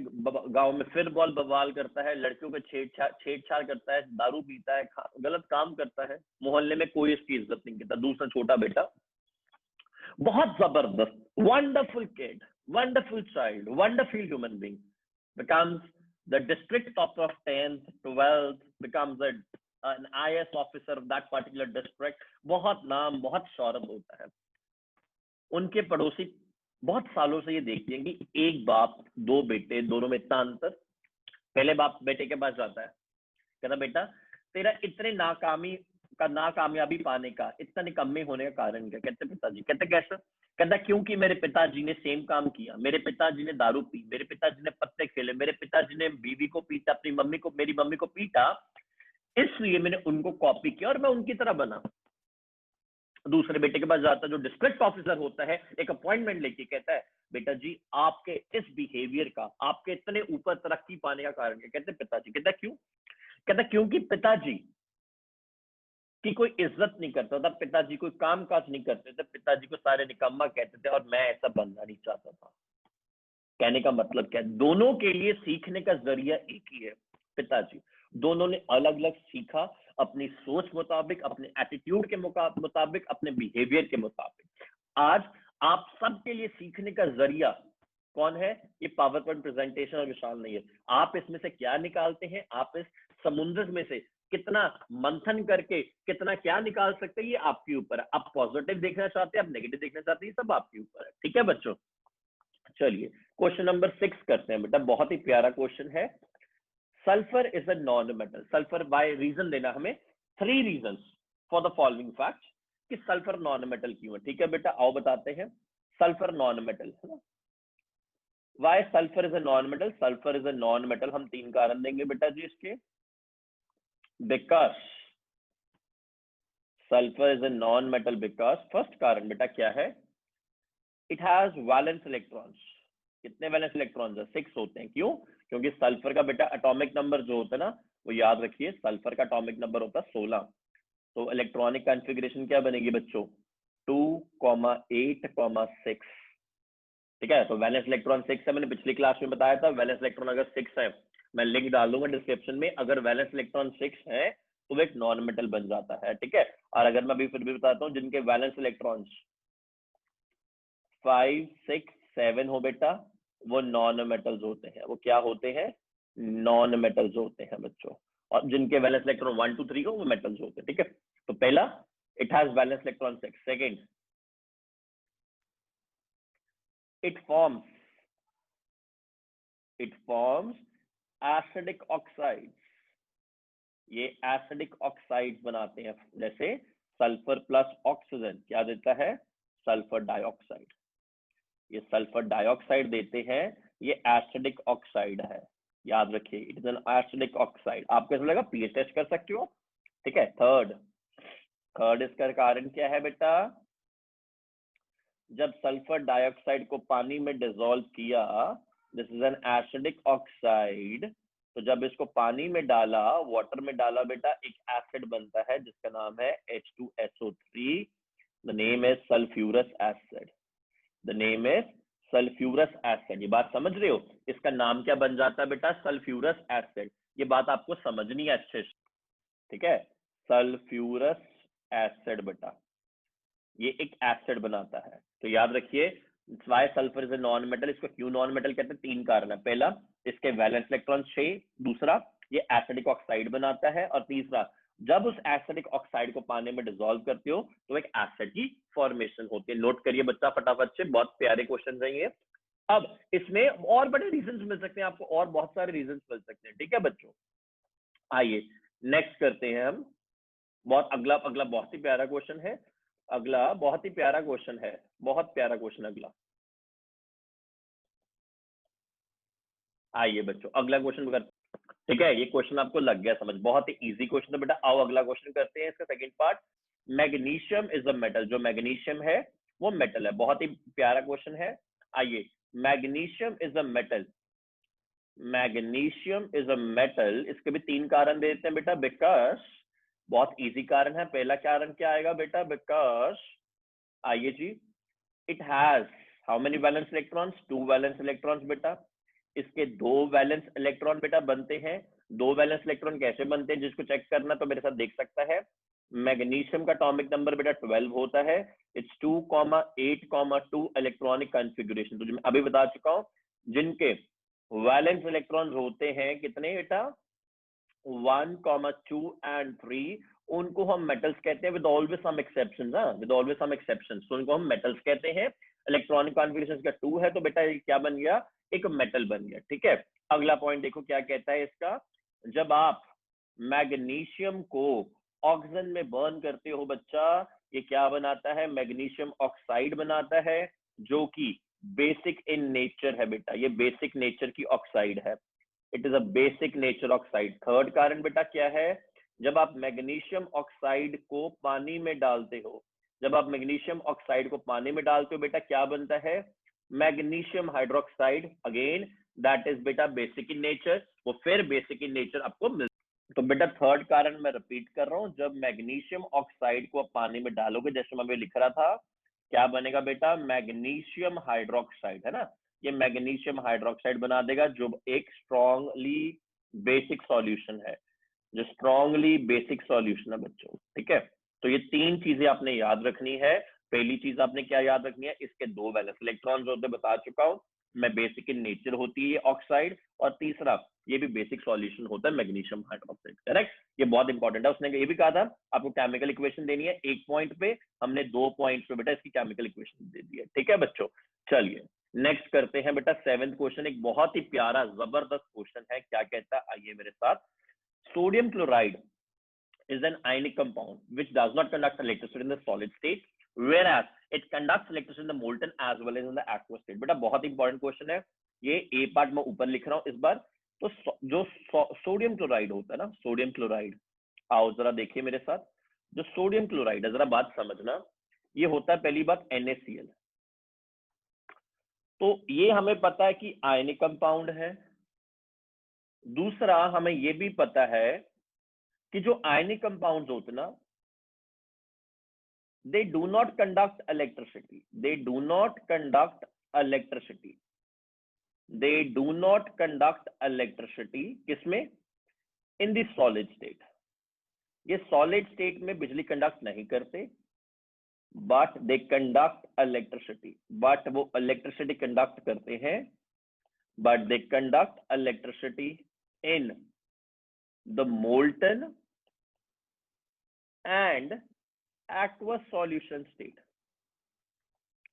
S1: गांव में फिर बवाल करता है, लड़कियों पे छेड़छाड़ करता है, दारू पीता है, गलत काम करता है, मोहल्ले में कोई इसकी इज्जत नहीं करता। दूसरा छोटा बेटा बहुत जबरदस्त, wonderful kid, wonderful child, wonderful human being, becomes the district top of 10th 12th, becomes an IAS officer of that particular district. बहुत नाम, बहुत शौहरत होता है। उनके पड़ोसी बहुत सालों से ये देखते हैं कि एक बाप दो बेटे, दोनों में इतना अंतर। पहले बाप बेटे के पास जाता है, कहता बेटा तेरा इतने नाकामयाबी पाने का, इतना निकम्मे होने का कारण क्या? कहते पिताजी। कहते कैसे? कहता क्योंकि मेरे पिताजी ने सेम काम किया, मेरे पिताजी ने दारू पी, मेरे पिताजी ने पत्ते खेले, मेरे पिताजी ने बीवी को पीटा, अपनी मम्मी को, मेरी मम्मी को पीटा, इसलिए मैंने उनको कॉपी किया और मैं उनकी तरह बना। दूसरे बेटे के पास जाता है जो डिस्ट्रिक्ट ऑफिसर होता है, एक अपॉइंटमेंट लेके कहता है बेटा जी आपके इस बिहेवियर का, आपके इतने ऊपर तरक्की पाने का कारण क्या? कहते पिताजी। कहता क्यों? कहता क्योंकि पिताजी की कोई इज्जत नहीं करता था, पिताजी कोई काम काज नहीं करते थे, पिताजी को सारे निकम्मा कहते थे और मैं ऐसा बनना नहीं चाहता था। कहने का मतलब क्या है? दोनों के लिए सीखने का जरिया एक ही है, पिताजी। दोनों ने अलग अलग सीखा, अपनी सोच मुताबिक, अपने एटीट्यूड के मुताबिक, अपने बिहेवियर के मुताबिक। आज आप सबके लिए सीखने का जरिया कौन है? ये पावर पॉइंट प्रेजेंटेशन और विशाल नहीं है। आप इसमें से क्या निकालते हैं, आप इस समुद्र में से कितना मंथन करके कितना क्या निकाल सकते हैं, ये आपके ऊपर है। आप पॉजिटिव देखना चाहते हैं, आप नेगेटिव देखना चाहते हैं, सब आपके ऊपर है। ठीक है बच्चों, चलिए क्वेश्चन नंबर 6 करते हैं बेटा। बहुत ही प्यारा क्वेश्चन है। Sulphur is a non metal. Sulphur by reason देना हमें, 3 reasons for the following fact कि सल्फर नॉन मेटल क्यों है। ठीक है बेटा, आओ बताते हैं। सल्फर नॉन मेटल है ना। Why sulphur is a non metal? Sulphur is a non metal, हम 3 कारण देंगे बेटा जी इसके। Because sulphur is a non metal because, first कारण बेटा क्या है? It has valence electrons. कितने वैलेंस इलेक्ट्रॉन्स है? 6 होते हैं। क्यों? क्योंकि सल्फर का बेटा एटॉमिक नंबर जो होता है ना, वो याद रखिए, सल्फर का एटॉमिक नंबर होता है 16। तो इलेक्ट्रॉनिक कॉन्फ़िगरेशन क्या बनेगी बच्चों? 2,8,6। ठीक है, तो वैलेंस इलेक्ट्रॉन 6 है, मैंने पिछली क्लास में बताया था। वैलेंस इलेक्ट्रॉन अगर 6 है, मैं लिंक डाल दूंगा डिस्क्रिप्शन में, अगर वैलेंस इलेक्ट्रॉन 6 है तो वो एक नॉन मेटल बन जाता है। ठीक है, और अगर मैं अभी फिर भी बताता हूँ, जिनके वैलेंस इलेक्ट्रॉन्स 5, 6, 7 हो बेटा, वो नॉन मेटल्स होते हैं। वो क्या होते हैं? नॉन मेटल्स होते हैं बच्चों। और जिनके वैलेंस इलेक्ट्रॉन 1, 2, 3 हो, वो मेटल्स होते हैं। ठीक है, तो पहला, it has valence electron 6। Second, it forms acidic oxides। ये एसिडिक ऑक्साइड्स बनाते हैं। जैसे सल्फर प्लस ऑक्सीजन क्या देता है? Sulphur dioxide. ये सल्फर डाइऑक्साइड देते हैं, ये एसिडिक ऑक्साइड है, याद रखिए, it is an acidic oxide. आपको ऐसा लगा, पीएच टेस्ट कर सकते हो। ठीक है, थर्ड इसका कारण क्या है बेटा? जब सल्फर डाइऑक्साइड को पानी में डिसॉल्व किया, this is an acidic oxide, तो जब इसको पानी में डाला, वाटर में डाला बेटा, एक एसिड बनता है जिसका नाम है H2SO3। The name is sulphurous acid. The name is sulphurous acid. ये बात समझ रहे हो? इसका नाम क्या बन जाता है बेटा? Sulphurous acid. ये बात आपको समझनी है अच्छे से। ठीक है, सल्फ्यूरस एसिड बेटा, ये एक एसिड बनाता है। तो याद रखिए, why sulphur is a non metal. इसको क्यों नॉन मेटल कहते हैं? 3 कारण है। पहला, इसके वैलेंस इलेक्ट्रॉन 6। दूसरा, ये एसिडिक ऑक्साइड बनाता है। और तीसरा, जब उस एसिडिक ऑक्साइड को पानी में डिसॉल्व करते हो तो एक एसिड की फॉर्मेशन होती है। नोट करिए बच्चा फटाफट से, बहुत प्यारे क्वेश्चन है ये। अब इसमें और बड़े रीजंस मिल सकते हैं आपको, और बहुत सारे रीजंस मिल सकते हैं। ठीक है बच्चों, आइए नेक्स्ट करते हैं हम। अगला बहुत ही प्यारा क्वेश्चन है। अगला बहुत ही प्यारा क्वेश्चन है, बहुत प्यारा क्वेश्चन अगला। आइए बच्चों, अगला क्वेश्चन कर। ठीक है, ये क्वेश्चन आपको लग गया समझ, बहुत ही इजी क्वेश्चन है बेटा। आओ अगला क्वेश्चन करते हैं, इसका second part. Magnesium is a metal. जो मैग्नीशियम है वो मेटल है। बहुत ही प्यारा क्वेश्चन है। आइए, magnesium is a metal. Magnesium is a metal, इसके भी 3 कारण देते हैं बेटा। बिकॉज, बहुत इजी कारण है। पहला कारण क्या आएगा बेटा? बिकॉज, आइए जी, it has how many valence electrons? 2 valence electrons बेटा। इसके 2 वैलेंस इलेक्ट्रॉन बेटा बनते हैं। 2 वैलेंस इलेक्ट्रॉन कैसे बनते हैं, जिसको चेक करना तो मेरे साथ देख सकता है। मैग्नीशियम का एटॉमिक नंबर बेटा 12 होता है। It's 2,8,2 electronic configuration. तो जो मैं अभी बता चुका हूं, जिनके वैलेंस इलेक्ट्रॉन्स होते हैं कितने बेटा, 1, 2 and 3, उनको हम मेटल्स कहते हैं with always some exceptions, with always some exceptions, तो उनको हम मेटल्स कहते हैं। इलेक्ट्रॉनिक कॉन्फ़िगरेशन का 2 है, तो बेटा ये क्या बन गया, एक मेटल बन गया। ठीक है, अगला पॉइंट देखो क्या कहता है इसका, जब आप मैग्नीशियम को ऑक्सीजन में बर्न करते हो बच्चा, ये क्या बनाता है, मैग्नीशियम ऑक्साइड बनाता है, जो कि बेसिक इन नेचर है बेटा, ये बेसिक नेचर की ऑक्साइड है, it is a basic nature oxide. Third कारण बेटा क्या है, जब आप मैग्नीशियम ऑक्साइड को पानी में डालते हो, जब आप मैग्नीशियम ऑक्साइड को पानी में डालते हो बेटा क्या बनता है, magnesium hydroxide, again that is बेटा बेसिक इन नेचर, वो फिर बेसिक इन नेचर आपको मिल। तो बेटा थर्ड कारण मैं रिपीट कर रहा हूं, जब मैग्नीशियम ऑक्साइड को आप पानी में डालोगे, जैसे मैं अभी लिख रहा था, क्या बनेगा बेटा, मैग्नीशियम हाइड्रोक्साइड, है ना, ये मैग्नीशियम हाइड्रोक्साइड बना देगा, जो एक स्ट्रॉन्गली बेसिक सॉल्यूशन है, जो स्ट्रॉन्गली बेसिक सॉल्यूशन है बच्चों। ठीक है, तो ये 3 चीजें आपने याद रखनी है। पहली चीज आपने क्या याद रखनी है, इसके 2 वैलेंस इलेक्ट्रॉन्स होते बता चुका हूं, मैं बेसिक इन नेचर होती है ऑक्साइड, और तीसरा ये भी बेसिक सॉल्यूशन होता है मैग्नीशियम हाइड्रोक्साइड, करेक्ट, ये बहुत इंपॉर्टेंट है। उसने ये भी कहा था आपको केमिकल इक्वेशन देनी है, 1 पॉइंट पे, हमने 2 पॉइंट पे बेटा इसकी केमिकल इक्वेशन दे दी है। ठीक है बच्चों, चलिए नेक्स्ट करते हैं बेटा 7th क्वेश्चन, एक बहुत ही प्यारा जबरदस्त क्वेश्चन है, क्या कहता है आइए मेरे साथ, sodium chloride is an ionic compound which does not conduct electricity in the solid state, whereas it conducts electricity in the molten as well as in the aqueous state। बेटा बहुत इंपॉर्टेंट क्वेश्चन है ये, ए part मैं ऊपर लिख रहा हूं इस बार। तो जो सोडियम क्लोराइड होता है ना, सोडियम क्लोराइड, आओ जरा देखिए मेरे साथ, जो सोडियम क्लोराइड है, जरा बात समझना, ये होता है पहली बात NaCl, तो ये हमें पता है कि आयनिक कंपाउंड है। दूसरा हमें ये भी पता है कि जो आयनिक कंपाउंड्स होते ना, they do not conduct electricity, they do not conduct electricity, they do not conduct electricity किसमें, in the solid state, ये solid state में बिजली कंडक्ट नहीं करते, but they conduct electricity, but वो electricity कंडक्ट करते हैं, but they conduct electricity in the molten and aqueous solution state,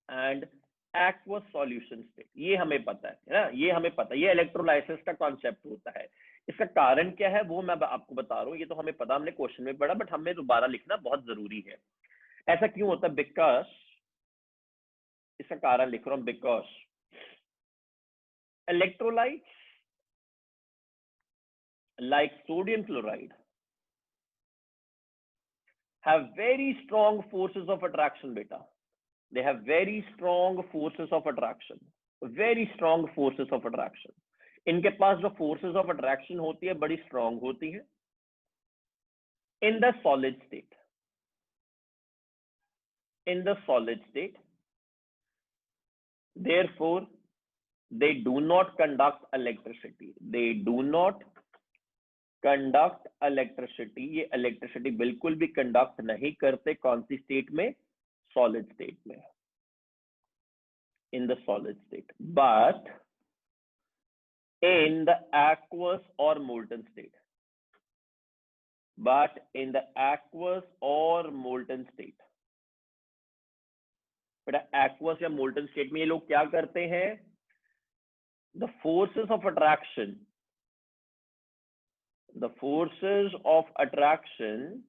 S1: and aqueous solution state, ये हमें पता है ना, ये हमें पता है, ये इलेक्ट्रोलाइसिस का कॉन्सेप्ट होता है। इसका कारण क्या है वो मैं आपको बता रहा हूँ, ये तो हमें पता, हमने क्वेश्चन में पढ़ा, बट हमें दोबारा लिखना बहुत जरूरी है। ऐसा क्यों होता है, बिकॉज, इसका कारण लिख रहा हूँ, because electrolytes like sodium chloride have very strong forces of attraction beta, they have very strong forces of attraction, very strong forces of attraction, इनके पास जो forces of attraction होती है बड़ी strong होती है in the solid state, in the solid state, therefore they do not conduct electricity, they do not conduct electricity, ये electricity बिल्कुल भी कंडक्ट नहीं करते, कौन सी स्टेट में, सॉलिड स्टेट में, in the solid state, but in the aqueous और molten state, but in the aqueous or molten state, बेटा aqueous या molten state में ये लोग क्या करते हैं, the forces of attraction, the forces of attraction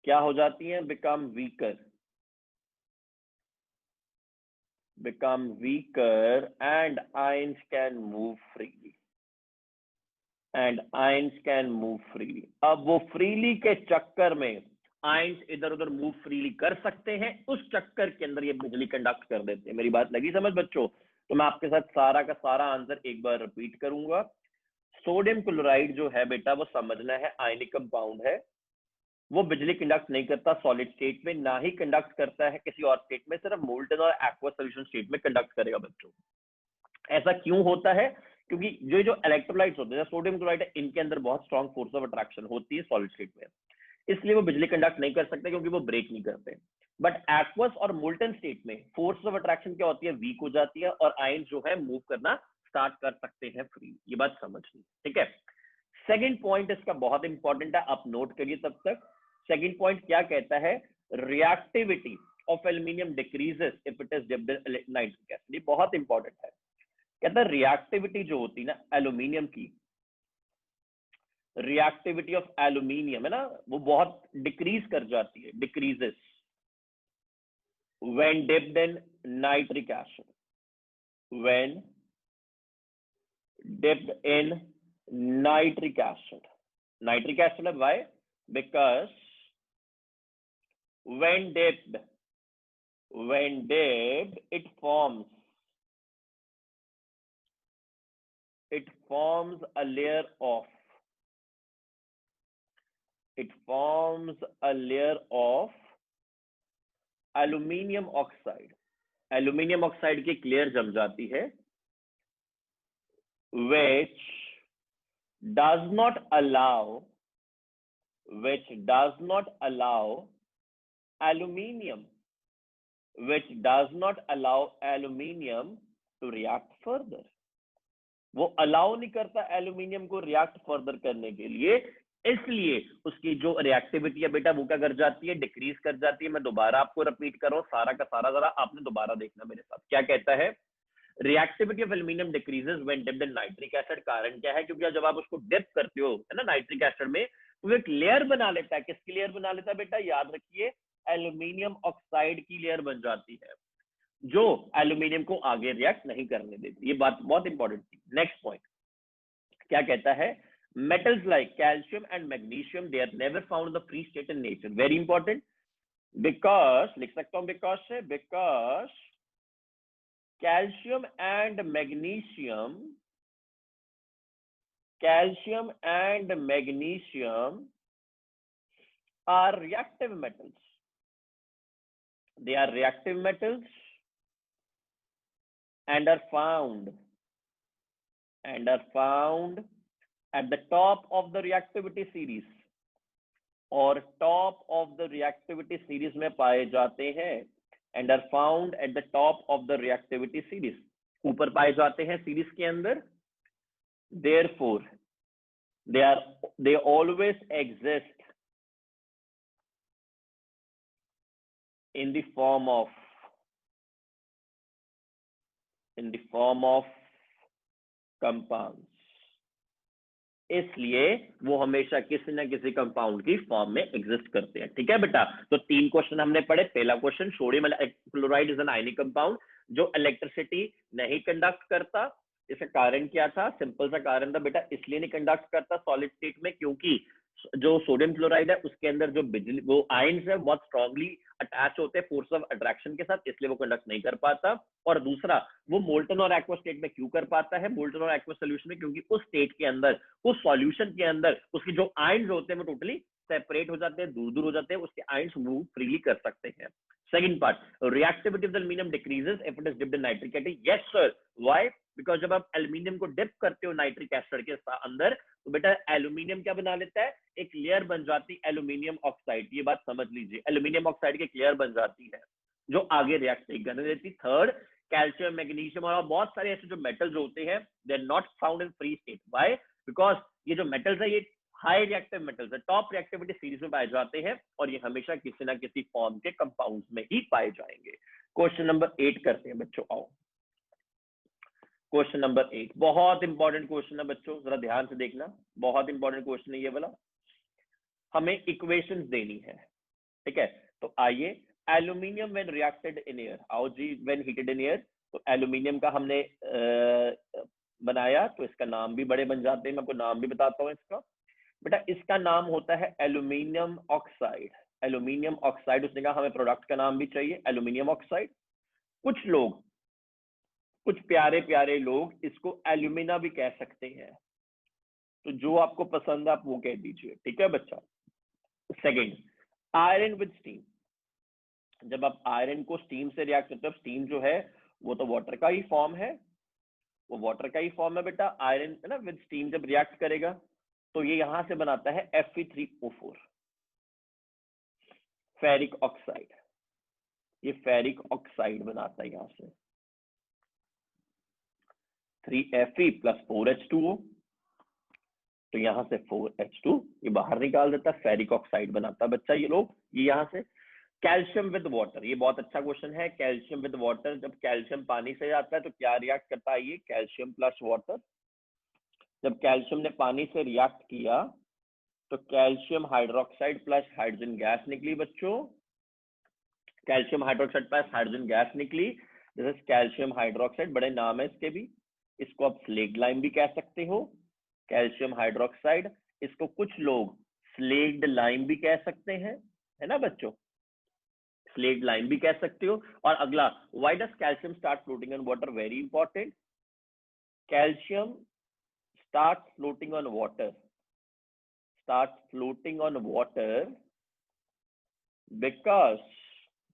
S1: क्या हो जाती हैं, become weaker, become weaker and ions can move freely, and ions can move freely। अब वो freely के चक्कर में आयंस इधर उधर मूव फ्रीली कर सकते हैं, उस चक्कर के अंदर ये बिजली कंडक्ट कर देते हैं। मेरी बात लगी समझ बच्चों? तो मैं आपके साथ सारा का सारा आंसर एक बार रिपीट करूंगा। सोडियम क्लोराइड जो है बेटा वो समझना है आयनिक कंपाउंड है, वो बिजली कंडक्ट नहीं करता सॉलिड स्टेट में, ना ही कंडक्ट करता है किसी और स्टेट में, सिर्फ मोल्टन और एक्वस सॉल्यूशन स्टेट में कंडक्ट करेगा बच्चों। ऐसा क्यों होता है? क्योंकि जो इलेक्ट्रोलाइट्स होते हैं, सोडियम क्लोराइड है, इनके अंदर बहुत स्ट्रॉन्ग फोर्स ऑफ अट्रैक्शन होती है सॉलिड स्टेट में, इसलिए वो बिजली कंडक्ट नहीं कर सकते क्योंकि वो ब्रेक नहीं करते। बट एक्वस और मोल्टन स्टेट में फोर्स ऑफ अट्रैक्शन क्या होती है, वीक हो जाती है और आयन जो है मूव करना स्टार्ट कर सकते हैं फ्री। ये बात समझनी, ठीक है। सेकंड पॉइंट इसका बहुत इंपॉर्टेंट है, आप नोट करिए तब तक। सेकंड पॉइंट क्या कहता है, reactivity of aluminium decreases if it is dipped in nitric acid. ये बहुत इंपॉर्टेंट है। कहता है रिएक्टिविटी जो होती है ना एल्यूमिनियम की, रिएक्टिविटी ऑफ एल्यूमिनियम है ना, वो बहुत डिक्रीज कर जाती है, decreases when dipped in nitric acid, when dipped in nitric acid. Nitric acid है, why? Because when dipped it forms a layer of aluminium oxide। aluminium oxide की लेयर जम जाती है, which does not allow aluminium to react further। वो allow नहीं करता aluminium को react further करने के लिए, इसलिए उसकी जो रिएक्टिविटी है बेटा वो क्या कर जाती है, डिक्रीज कर जाती है। मैं दोबारा आपको रिपीट कर रहा हूं सारा का सारा, जरा आपने दोबारा देखना मेरे साथ। क्या कहता है, reactivity of aluminium decreases when dipped in nitric acid. कारण क्या है, क्योंकि जब आप उसको डिप करते हो है ना नाइट्रिक एसिड में, तो एक लेयर बना लेता है। किसकी लेयर बना लेता है बेटा, याद रखिए, एल्यूमिनियम ऑक्साइड की लेयर बन जाती है, जो एल्यूमिनियम को आगे रिएक्ट नहीं करने देती। ये बात बहुत इंपॉर्टेंट थी। नेक्स्ट पॉइंट क्या कहता है, metals like calcium and magnesium they are never found in the free state in nature. Very important, because लिख सकता हूं बिकॉज से, because calcium and magnesium are reactive metals. They are reactive metals and are found at the top of the reactivity series, और top of the reactivity series में पाए जाते हैं, and are found at the top of the reactivity series, ऊपर पाए जाते हैं series के अंदर। therefore they always exist in the form of compounds। इसलिए वो हमेशा किसी ना किसी कंपाउंड की फॉर्म में एग्जिस्ट करते हैं। ठीक है बेटा, तो 3 क्वेश्चन हमने पढ़े। पहला question, sodium chloride is an ionic compound जो इलेक्ट्रिसिटी नहीं कंडक्ट करता। इसका कारण क्या था, सिंपल सा कारण था बेटा, इसलिए नहीं कंडक्ट करता सॉलिड स्टेट में क्योंकि जो सोडियम क्लोराइड है उसके अंदर जो बिजली, वो आयंस है बहुत स्ट्रांगली अटैच होते हैं फोर्स ऑफ अट्रैक्शन के साथ, इसलिए वो कंडक्ट नहीं कर पाता। और दूसरा, वो मोल्टन और एक्वा स्टेट में क्यों कर पाता है, मोल्टन और एक्वा सॉल्यूशन में, क्योंकि उस स्टेट के अंदर, उस सॉल्यूशन के अंदर उसके जो आयंस होते हैं वो टोटली सेपरेट हो जाते हैं, दूर दूर हो जाते हैं, उसके आयंस मूव फ्रीली कर सकते हैं। Second part, reactivity of the aluminium decreases if it is dipped in nitric acid. Yes sir, why? Because जब आप एल्यूमिनियम को डिप करते हो नाइट्रिक एसिड के अंदर, तो बेटा एल्यूमिनियम क्या बना लेता है, एक लेयर बन जाती है एल्यूमिनियम ऑक्साइड। ये बात समझ लीजिए, एल्यूमिनियम ऑक्साइड की एक लेयर बन जाती है जो आगे रिएक्ट नहीं करने देती। थर्ड, कैल्शियम, मैग्नीशियम और बहुत सारे ऐसे जो मेटल्स होते हैं, they are not found in free state. Why? Because ये जो मेटल्स है ये हाई रिएक्टिव मेटल्स है, टॉप रिएक्टिविटी सीरीज में पाए जाते हैं, और ये हमेशा किसी ना किसी फॉर्म के कंपाउंड्स में ही पाए जाएंगे। क्वेश्चन नंबर 8 करते हैं बच्चों, आओ। क्वेश्चन नंबर 8 बहुत इंपॉर्टेंट क्वेश्चन है बच्चों, जरा ध्यान से देखना, बहुत इंपॉर्टेंट क्वेश्चन है ये वाला। हमें इक्वेशंस देनी है, ठीक है। तो आइए, aluminium when reacted in air, आओ जी, व्हेन हीटेड इन एयर। तो एल्यूमिनियम का हमने बनाया, तो इसका नाम भी बड़े बन जाते हैं। मैं आपको नाम भी बताता हूँ इसका बेटा। इसका नाम होता है एल्यूमिनियम ऑक्साइड। एल्यूमिनियम ऑक्साइड, उसने कहा हमें प्रोडक्ट का नाम भी चाहिए, एल्यूमिनियम ऑक्साइड। कुछ लोग, कुछ प्यारे प्यारे लोग इसको एल्यूमिना भी कह सकते हैं, तो जो आपको पसंद है आप वो कह दीजिए, ठीक है बच्चा। Second, iron with steam. जब आप आयरन को स्टीम से रिएक्ट करते हो, स्टीम जो है वो तो वाटर का ही फॉर्म है, वो वाटर का ही फॉर्म है बेटा। आयरन है ना, विद स्टीम जब रिएक्ट करेगा तो ये यहां से बनाता है Fe3O4, फेरिक ऑक्साइड। ये फेरिक ऑक्साइड बनाता है यहाँ से 3Fe + 4H2O, तो यहाँ से 4H2 ये बाहर निकाल देता है, फेरिक ऑक्साइड बनाता है बच्चा ये लोग, ये यहाँ से। कैल्शियम विद वाटर, ये बहुत अच्छा क्वेश्चन है। कैल्शियम विद वाटर, जब कैल्शियम पानी से जाता है तो क्या रिएक्ट करता है, ये कैल्शियम प्लस वाटर। जब कैल्शियम ने पानी से रिएक्ट किया तो calcium hydroxide plus hydrogen gas निकली बच्चों, calcium hydroxide plus hydrogen gas निकली, दिस इज कैल्शियम हाइड्रोक्साइड, बड़े नाम है इसके भी। इसको आप स्लेक्ड लाइम भी कह सकते हो, कैल्शियम हाइड्रोक्साइड। इसको कुछ लोग स्लेक्ड लाइम भी कह सकते हैं, है ना बच्चों, स्लेक्ड लाइम भी कह सकते हो। और अगला, why does calcium start floating on water, very important. Calcium start floating on water, start floating on water because,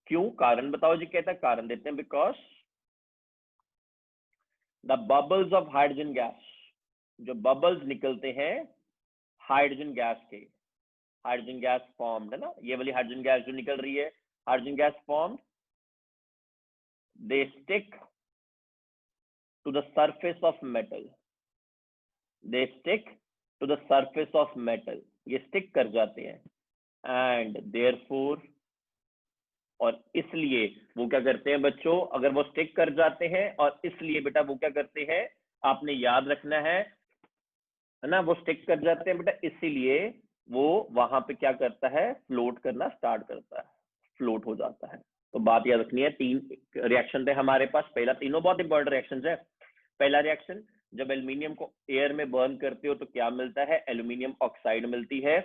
S1: क्यों, कारण बताओ जी, कहता है कारण देते हैं, because the bubbles of hydrogen gas, जो बबल्स निकलते हैं हाइड्रोजन गैस के, हाइड्रोजन गैस फॉर्म्ड है ना, ये वाली हाइड्रोजन गैस जो निकल रही है, hydrogen gas formed, they stick to the surface of metal, they stick to the surface of metal, ये स्टिक कर जाते हैं, एंड देयरफॉर, और इसलिए वो क्या करते हैं बच्चों, अगर वो स्टिक कर जाते हैं और इसलिए बेटा वो क्या करते हैं, आपने याद रखना है ना, वो स्टिक कर जाते हैं बेटा, इसीलिए वो वहां पे क्या करता है, फ्लोट करना स्टार्ट करता है, फ्लोट हो जाता है। तो बात याद रखनी है, 3 रिएक्शन थे हमारे पास, पहला, तीनों बहुत इंपॉर्टेंट रिएक्शन है। पहला रिएक्शन, जब एल्यूमिनियम को एयर में बर्न करते हो तो क्या मिलता है, एल्यूमिनियम ऑक्साइड मिलती है,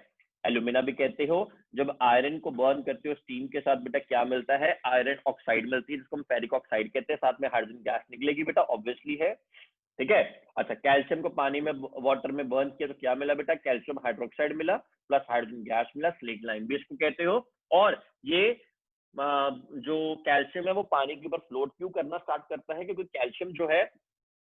S1: एल्यूमिना भी कहते हो। जब आयरन को बर्न करते हो स्टीम के साथ बेटा क्या मिलता है, आयरन ऑक्साइड मिलती है, जिसको हम फेरिक ऑक्साइड कहते हैं, साथ में हाइड्रोजन गैस निकलेगी बेटा, ऑब्वियसली है, ठीक है। अच्छा, कैल्शियम को पानी में, वाटर में बर्न किया तो क्या मिला बेटा, कैल्शियम हाइड्रोक्साइड मिला प्लस हाइड्रोजन गैस मिला, स्लेक्ड लाइम भी इसको कहते हो। और ये जो कैल्शियम है वो पानी के ऊपर फ्लोट क्यों करना स्टार्ट करता है, क्योंकि कैल्शियम जो है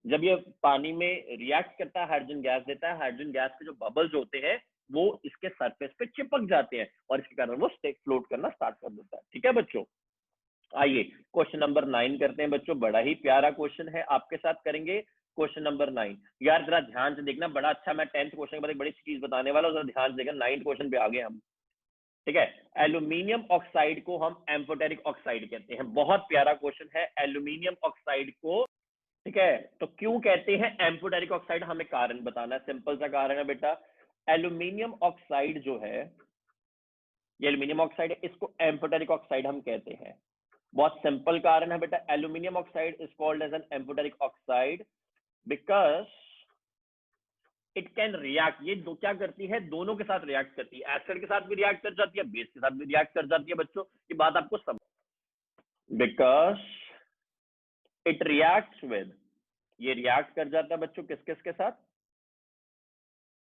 S1: जब ये पानी में रिएक्ट करता है, हाइड्रोजन गैस देता है, हाइड्रोजन गैस के जो बबल्स होते हैं वो इसके सरफेस पे चिपक जाते हैं और इसके कारण वो स्टेक फ्लोट करना स्टार्ट कर देता है, ठीक है बच्चों। आइए क्वेश्चन नंबर 9 करते हैं बच्चों, बड़ा ही प्यारा क्वेश्चन है, आपके साथ करेंगे क्वेश्चन नंबर 9। यार जरा ध्यान से देखना, बड़ा अच्छा, मैं 10th क्वेश्चन के बाद एक बड़ी चीज बताने वाला हूँ, जरा ध्यान से देखना, 9th क्वेश्चन पे आ गए हम, ठीक है। एल्यूमिनियम ऑक्साइड को हम एम्फोटेरिक ऑक्साइड कहते हैं, बहुत प्यारा क्वेश्चन है, एल्यूमिनियम ऑक्साइड को, ठीक है, तो क्यों कहते हैं एम्फोटेरिक ऑक्साइड, हमें कारण बताना है, सिंपल सा कारण है बेटा, एल्यूमिनियम ऑक्साइड जो है, ये एल्यूमिनियम ऑक्साइड है, इसको एम्फोटेरिक ऑक्साइड हम कहते हैं, बहुत सिंपल कारण है बेटा, aluminium oxide is called as an amphoteric oxide because it can react, ये दो क्या करती है, दोनों के साथ रिएक्ट करती है, एसिड के साथ भी रिएक्ट कर जाती है, बेस के साथ भी रिएक्ट कर जाती है बच्चों, ये बात आपको समझ, बिकॉज इट रिएक्ट्स विद, ये रिएक्ट कर जाता है बच्चों किस किस के साथ,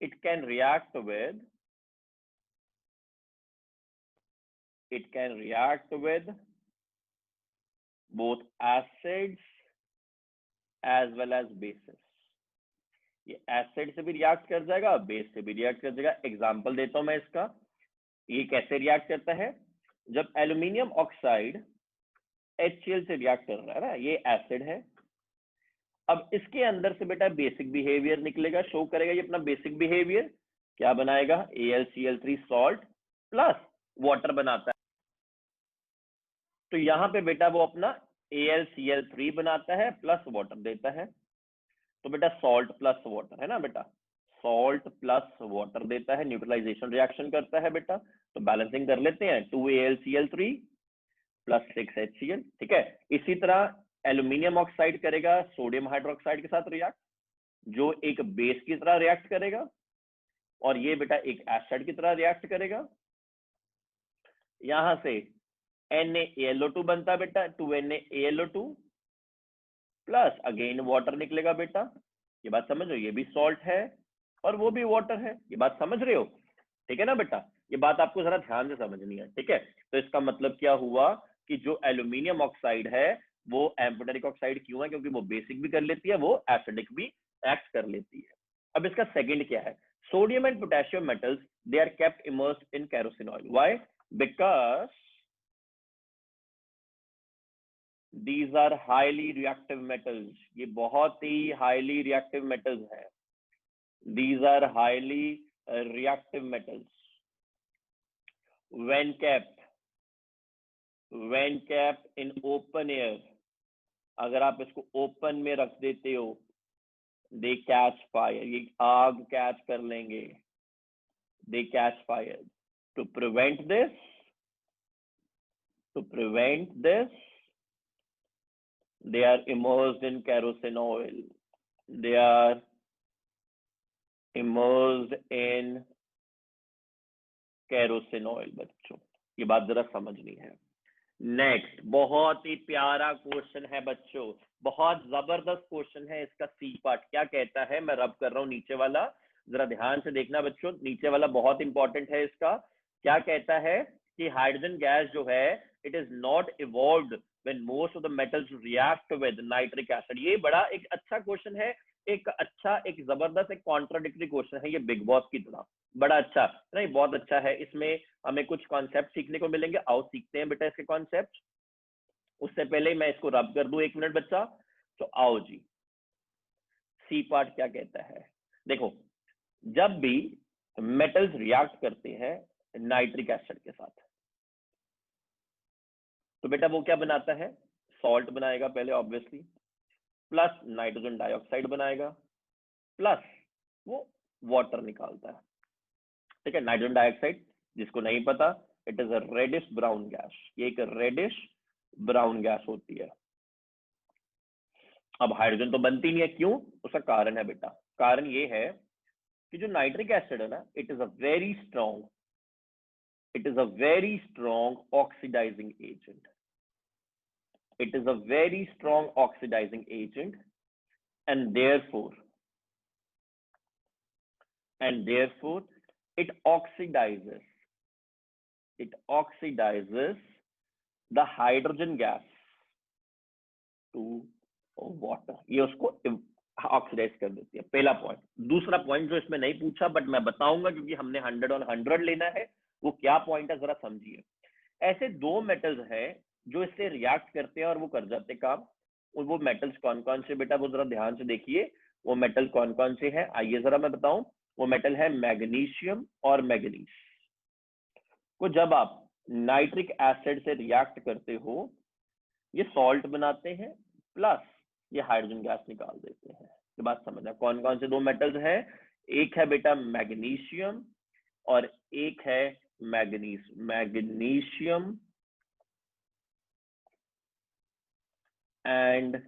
S1: it can react with, it can react with both acids as well as bases, ये एसिड से भी रिएक्ट कर जाएगा, बेस से भी रिएक्ट कर जाएगा। एग्जांपल देता हूं मैं इसका, ये कैसे रिएक्ट करता है, जब एल्यूमिनियम ऑक्साइड HCl से रिएक्ट कर रहा है ना, ये एसिड है, अब इसके अंदर से बेटा बेसिक बिहेवियर निकलेगा, शो करेगा ये अपना बेसिक बिहेवियर, क्या बनाएगा, AlCl3 सॉल्ट प्लस वाटर बनाता है, तो यहां पे बेटा वो अपना AlCl3 बनाता है प्लस वाटर देता है, तो बेटा सॉल्ट प्लस वाटर है ना बेटा, सॉल्ट प्लस वाटर देता है, न्यूट्रलाइजेशन रिएक्शन करता है बेटा, तो बैलेंसिंग कर लेते हैं, 2AlCl3 प्लस 6HCl, ठीक है। इसी तरह एल्यूमिनियम ऑक्साइड करेगा सोडियम हाइड्रोक्साइड के साथ रिएक्ट, जो एक बेस की तरह रिएक्ट करेगा, और ये बेटा एक एसिड की तरह रिएक्ट करेगा, यहां से NaAlO2 बनता है बेटा, 2NaAlO2 प्लस अगेन वाटर निकलेगा बेटा, ये बात समझ रहे हो, ये भी सॉल्ट है और वो भी वाटर है, ये बात समझ रहे हो, ठीक है ना बेटा, ये बात आपको जरा ध्यान से समझनी है, ठीक है। तो इसका मतलब क्या हुआ कि जो एल्यूमिनियम ऑक्साइड है वो एम्फोटेरिक ऑक्साइड क्यों है, क्योंकि वो बेसिक भी कर लेती है, वो एसिडिक भी एक्ट कर लेती है। अब इसका सेकंड क्या है, sodium and potassium metals they are kept immersed in kerosene oil, why, because these are highly reactive metals, ये बहुत ही हाईली रिएक्टिव मेटल्स हैं। These are highly reactive metals. when kept in open air, अगर आप इसको open में रख देते हो, दे कैच फायर, ये आग कैच कर लेंगे, they catch fire. To prevent this they are immersed in kerosene oil, they are immersed in kerosene oil। बच्चों ये बात जरा समझनी है। नेक्स्ट, बहुत ही प्यारा क्वेश्चन है बच्चों, बहुत जबरदस्त क्वेश्चन है। इसका सी पार्ट क्या कहता है, मैं रब कर रहा हूं नीचे वाला, जरा ध्यान से देखना बच्चों, नीचे वाला बहुत इंपॉर्टेंट है। इसका क्या कहता है कि हाइड्रोजन गैस जो है, it is not evolved when most of the metals react with nitric acid. ये बड़ा एक अच्छा क्वेश्चन है, एक अच्छा, एक जबरदस्त, एक कॉन्ट्राडिक्टरी क्वेश्चन है ये, बिग बॉस की तरह। बड़ा अच्छा नहीं, बहुत अच्छा है। इसमें हमें कुछ कॉन्सेप्ट सीखने को मिलेंगे, आओ सीखते हैं बेटा इसके कॉन्सेप्ट। उससे पहले मैं इसको रब कर दूं, 1 मिनट बच्चा। तो आओ जी, सी पार्ट क्या कहता है, देखो, जब भी मेटल्स रिएक्ट करते हैं नाइट्रिक एसिड के साथ, तो बेटा वो क्या बनाता है, सॉल्ट बनाएगा पहले ऑब्वियसली, प्लस नाइट्रोजन डाइऑक्साइड बनाएगा, प्लस वो वाटर निकालता है। ठीक है, नाइट्रोजन डाइऑक्साइड, जिसको नहीं पता, it is a reddish brown gas, ये एक रेडिश ब्राउन गैस होती है। अब हाइड्रोजन तो बनती नहीं है, क्यों, उसका कारण है बेटा, कारण ये है कि जो नाइट्रिक एसिड है ना, it is a very strong oxidising agent, it is a very strong oxidizing agent, and therefore it oxidizes the hydrogen gas to water, ये उसको ऑक्सीडाइज कर देती है। पहला पॉइंट। दूसरा पॉइंट जो इसमें नहीं पूछा बट मैं बताऊंगा क्योंकि हमने 100 on 100 लेना है, वो क्या पॉइंट है जरा समझिए। ऐसे दो मेटल्स हैं जो इससे रिएक्ट करते हैं और वो कर जाते काम। और वो मेटल्स कौन कौन से बेटा, वो जरा ध्यान से देखिए, वो मेटल कौन कौन से हैं, आइए जरा मैं बताऊं। वो मेटल है मैग्नीशियम और मैंगनीज। को जब आप नाइट्रिक एसिड से रिएक्ट करते हो, ये सॉल्ट बनाते हैं, प्लस ये हाइड्रोजन गैस निकाल देते हैं। ये बात समझना, कौन कौन से दो मेटल्स हैं, एक है बेटा मैग्नीशियम और एक है मैंगनीज। मैग्नीशियम एंड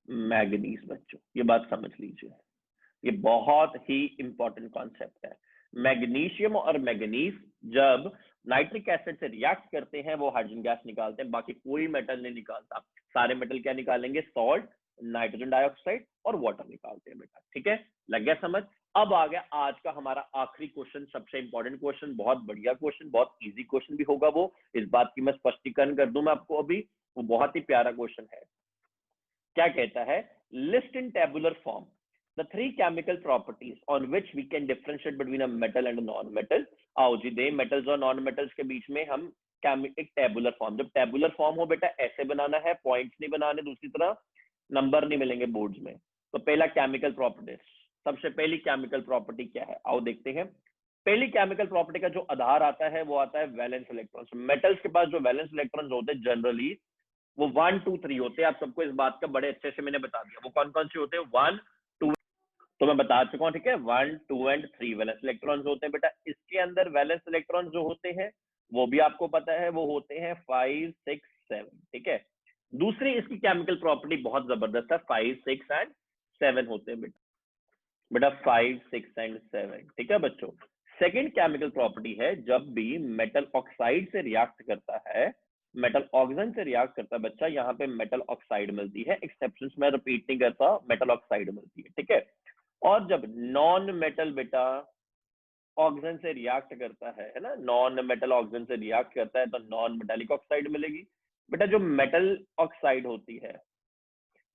S1: मैंगनीज बच्चों, ये बात समझ लीजिए, ये बहुत ही इंपॉर्टेंट कॉन्सेप्ट है। मैग्नीशियम और मैंगनीज जब नाइट्रिक एसिड से रिएक्ट करते हैं, वो हाइड्रोजन गैस निकालते हैं, बाकी कोई मेटल नहीं निकालता। सारे मेटल क्या निकालेंगे, सॉल्ट, नाइट्रोजन डाइऑक्साइड और वाटर निकालते हैं बेटा। ठीक है, लग गया समझ। अब आ गया आज का हमारा आखिरी क्वेश्चन, सबसे इंपॉर्टेंट क्वेश्चन, बहुत बढ़िया क्वेश्चन, बहुत इजी क्वेश्चन भी होगा वो, इस बात की मैं स्पष्टीकरण कर दूं मैं आपको अभी, वो बहुत ही प्यारा क्वेश्चन है। क्या कहता है, list in tabular form the three chemical properties on which we can differentiate between a metal and a non-metal। आओ जी, दे मेटल्स और नॉन मेटल्स के बीच में हम एक टेबुलर फॉर्म, जब टेबुलर फॉर्म हो बेटा ऐसे बनाना है, पॉइंट्स नहीं बनाने, दूसरी तरह नंबर नहीं मिलेंगे बोर्ड्स में। तो पहला केमिकल प्रॉपर्टीज, सबसे पहली केमिकल प्रॉपर्टी क्या है, आओ देखते हैं। पहली केमिकल प्रॉपर्टी का जो आधार आता है वो आता है वैलेंस इलेक्ट्रॉन्स। मेटल्स के पास जो वैलेंस इलेक्ट्रॉन्स होते हैं जनरली वो 1 2 3 होते हैं। आप सबको इस बात का बड़े अच्छे से मैंने बता दिया, वो कौन कौन से होते हैं, 1 2, तो मैं बता चुका हूं। ठीक है, 1 2 एंड 3 वैलेंस इलेक्ट्रॉन्स होते हैं बेटा। इसके अंदर वैलेंस इलेक्ट्रॉन्स जो होते हैं वो भी आपको पता है, वो होते हैं 5 6 7। ठीक है, दूसरी इसकी केमिकल प्रॉपर्टी बहुत जबरदस्त है, 5 6 एंड 7 होते हैं बेटा 5 6 एंड 7। ठीक है बच्चों, सेकेंड केमिकल प्रॉपर्टी है, जब भी मेटल ऑक्साइड से रिएक्ट करता है, मेटल ऑक्सीजन से रिएक्ट करता है बच्चा, यहाँ पे मेटल ऑक्साइड मिलती है, एक्सेप्शंस मैं रिपीट नहीं करता, मेटल ऑक्साइड मिलती है। ठीक है, और जब नॉन मेटल बेटा ऑक्सीजन से रिएक्ट करता है ना, नॉन मेटल ऑक्सीजन से रिएक्ट करता है तो नॉन मेटालिक ऑक्साइड मिलेगी बेटा। जो मेटल ऑक्साइड होती है,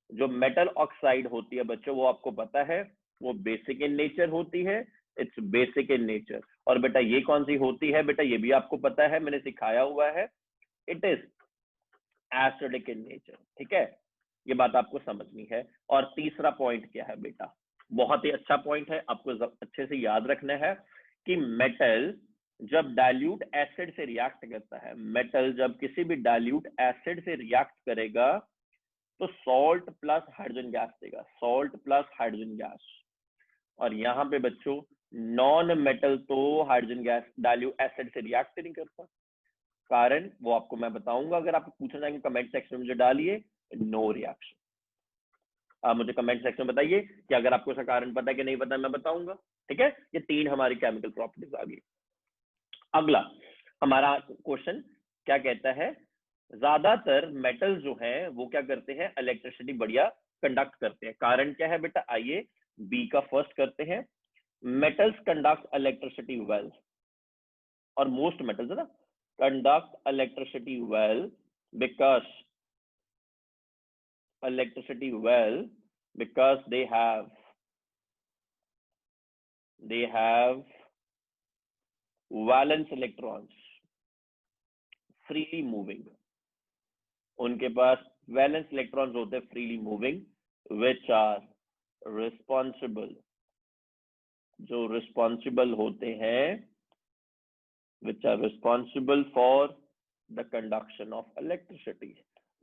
S1: जो मेटल ऑक्साइड होती है बच्चों, वो आपको पता है वो बेसिक इन नेचर होती है, इट्स बेसिक इन नेचर। और बेटा ये कौन सी होती है बेटा, ये भी आपको पता है, मैंने सिखाया हुआ है, it is acidic in nature. ठीक है, ये बात आपको समझनी है। और तीसरा पॉइंट क्या है बेटा, बहुत ही अच्छा पॉइंट है, आपको अच्छे से याद रखना है कि मेटल जब डाइल्यूट एसिड से रिएक्ट करता है, मेटल जब किसी भी डाइल्यूट एसिड से रिएक्ट करेगा तो सॉल्ट प्लस हाइड्रोजन गैस देगा, सॉल्ट प्लस हाइड्रोजन गैस। और यहाँ पे बच्चों नॉन मेटल तो हाइड्रोजन गैस डाइल्यूट एसिड से रिएक्ट नहीं करता, कारण वो आपको मैं बताऊंगा, अगर आप पूछना चाहेंगे कमेंट सेक्शन में मुझे डालिए नो रिएक्शन। आप मुझे कमेंट सेक्शन में बताइए कि अगर आपको इसका कारण पता है कि नहीं पता, मैं बताऊंगा। ठीक है, ये 3 हमारी केमिकल प्रॉपर्टीज आ गई। अगला हमारा क्वेश्चन क्या कहता है, ज्यादातर मेटल जो है वो क्या करते हैं, इलेक्ट्रिसिटी बढ़िया कंडक्ट करते हैं, कारण क्या है बेटा, आइए बी का फर्स्ट करते हैं। मेटल्स कंडक्ट इलेक्ट्रिसिटी वेल, और मोस्ट मेटल्स है ना, conduct electricity well because they have valence electrons freely moving, उनके पास वैलेंस इलेक्ट्रॉन्स होते हैं freely moving, which are responsible, जो रिस्पॉन्सिबल होते हैं, which are responsible for the conduction of electricity,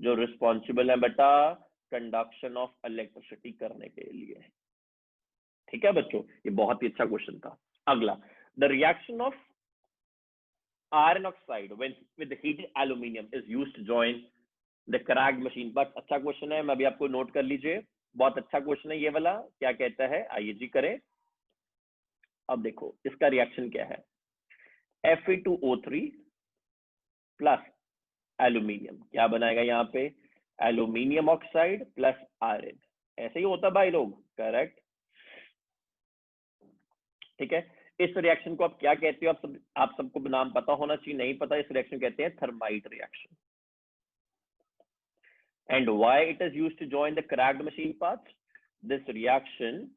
S1: जो रिस्पॉन्सिबल है बेटा कंडक्शन ऑफ इलेक्ट्रिसिटी करने के लिए। ठीक है बच्चों, ये बहुत ही अच्छा क्वेश्चन था। अगला, the reaction of iron oxide with the heated aluminium is used to join the cracked machine parts। अच्छा क्वेश्चन है, मैं भी आपको नोट कर लीजिए, बहुत अच्छा क्वेश्चन है ये वाला। क्या कहता है, आइए जी करें। अब देखो इसका रिएक्शन क्या है, Fe2O3 प्लस एल्यूमिनियम क्या बनाएगा यहाँ पे, एल्यूमिनियम ऑक्साइड प्लस आयरन, ऐसे ही होता भाई लोग, करेक्ट। ठीक है, इस रिएक्शन को आप क्या कहते हो, आप सबको नाम पता होना चाहिए, नहीं पता, इस रिएक्शन कहते हैं thermite reaction. And why it is used to join the cracked machine parts, this reaction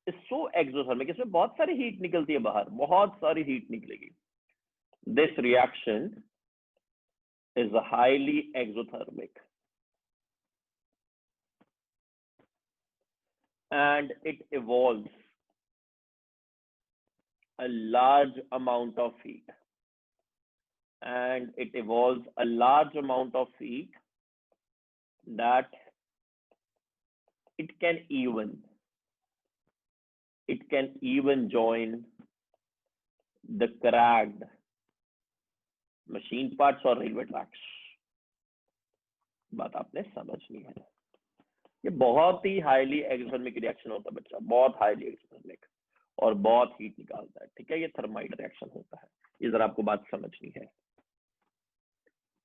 S1: is so exothermic, इसमें बहुत सारी हीट निकलती है बाहर, बहुत सारी हीट निकलेगी। This reaction is highly exothermic and it evolves a large amount of heat, that it can even join the cracked machine parts और रेलवे ट्रैक्स। बात आपने समझनी है, ये बहुत ही हाईली एक्सोथर्मिक रिएक्शन होता है बच्चा, बहुत हाईली एक्सोथर्मिक और बहुत हीट निकालता है। ठीक है, ये थर्माइट रिएक्शन होता है, ये जरा आपको बात समझनी है।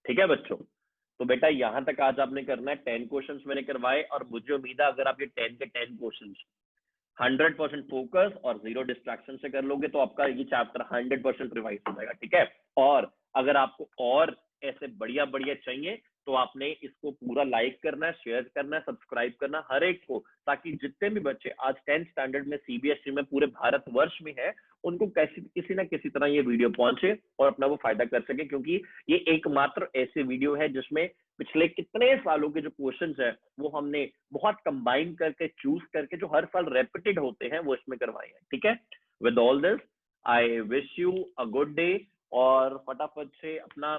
S1: ठीक है बच्चों, तो बेटा यहां तक आज आपने करना है, 10 क्वेश्चंस मैंने करवाए, और मुझे उम्मीद है अगर आप ये 10 के 10 क्वेश्चंस 100% फोकस और 0 डिस्ट्रैक्शन से कर लोगे तो आपका ये चैप्टर 100% रिवाइज हो जाएगा। ठीक है, और अगर आपको और ऐसे बढ़िया बढ़िया चाहिए तो आपने इसको पूरा लाइक करना है, शेयर करना है, सब्सक्राइब करना हर एक को, ताकि जितने भी बच्चे आज 10th स्टैंडर्ड में सीबीएसई में पूरे भारतवर्ष में है, उनको किसी ना किसी तरह ये वीडियो पहुंचे और अपना वो फायदा कर सके, क्योंकि ये एकमात्र ऐसे वीडियो है जिसमें पिछले कितने सालों के जो क्वेश्चंस है वो हमने बहुत कंबाइन करके चूज करके जो हर साल रेपिटेड होते हैं वो इसमें करवाए हैं। ठीक है, with all this I wish you a good day, और फटाफट से अपना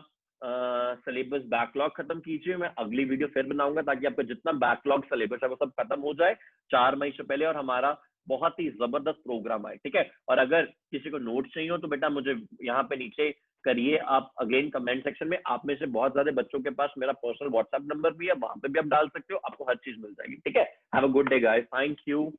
S1: सिलेबस बैकलॉग खत्म कीजिए। मैं अगली वीडियो फिर बनाऊंगा ताकि आपका जितना बैकलॉग सिलेबस है वो सब खत्म हो जाए 4 मई से पहले, और हमारा बहुत ही जबरदस्त प्रोग्राम आए। ठीक है, और अगर किसी को नोट चाहिए हो तो बेटा मुझे यहाँ पे नीचे करिए आप, अगेन कमेंट सेक्शन में। आप में से बहुत ज्यादा बच्चों के पास मेरा पर्सनल व्हाट्सएप नंबर भी है, वहां पे भी आप डाल सकते हो, आपको हर चीज मिल जाएगी। ठीक है, have a good day guys, thank you.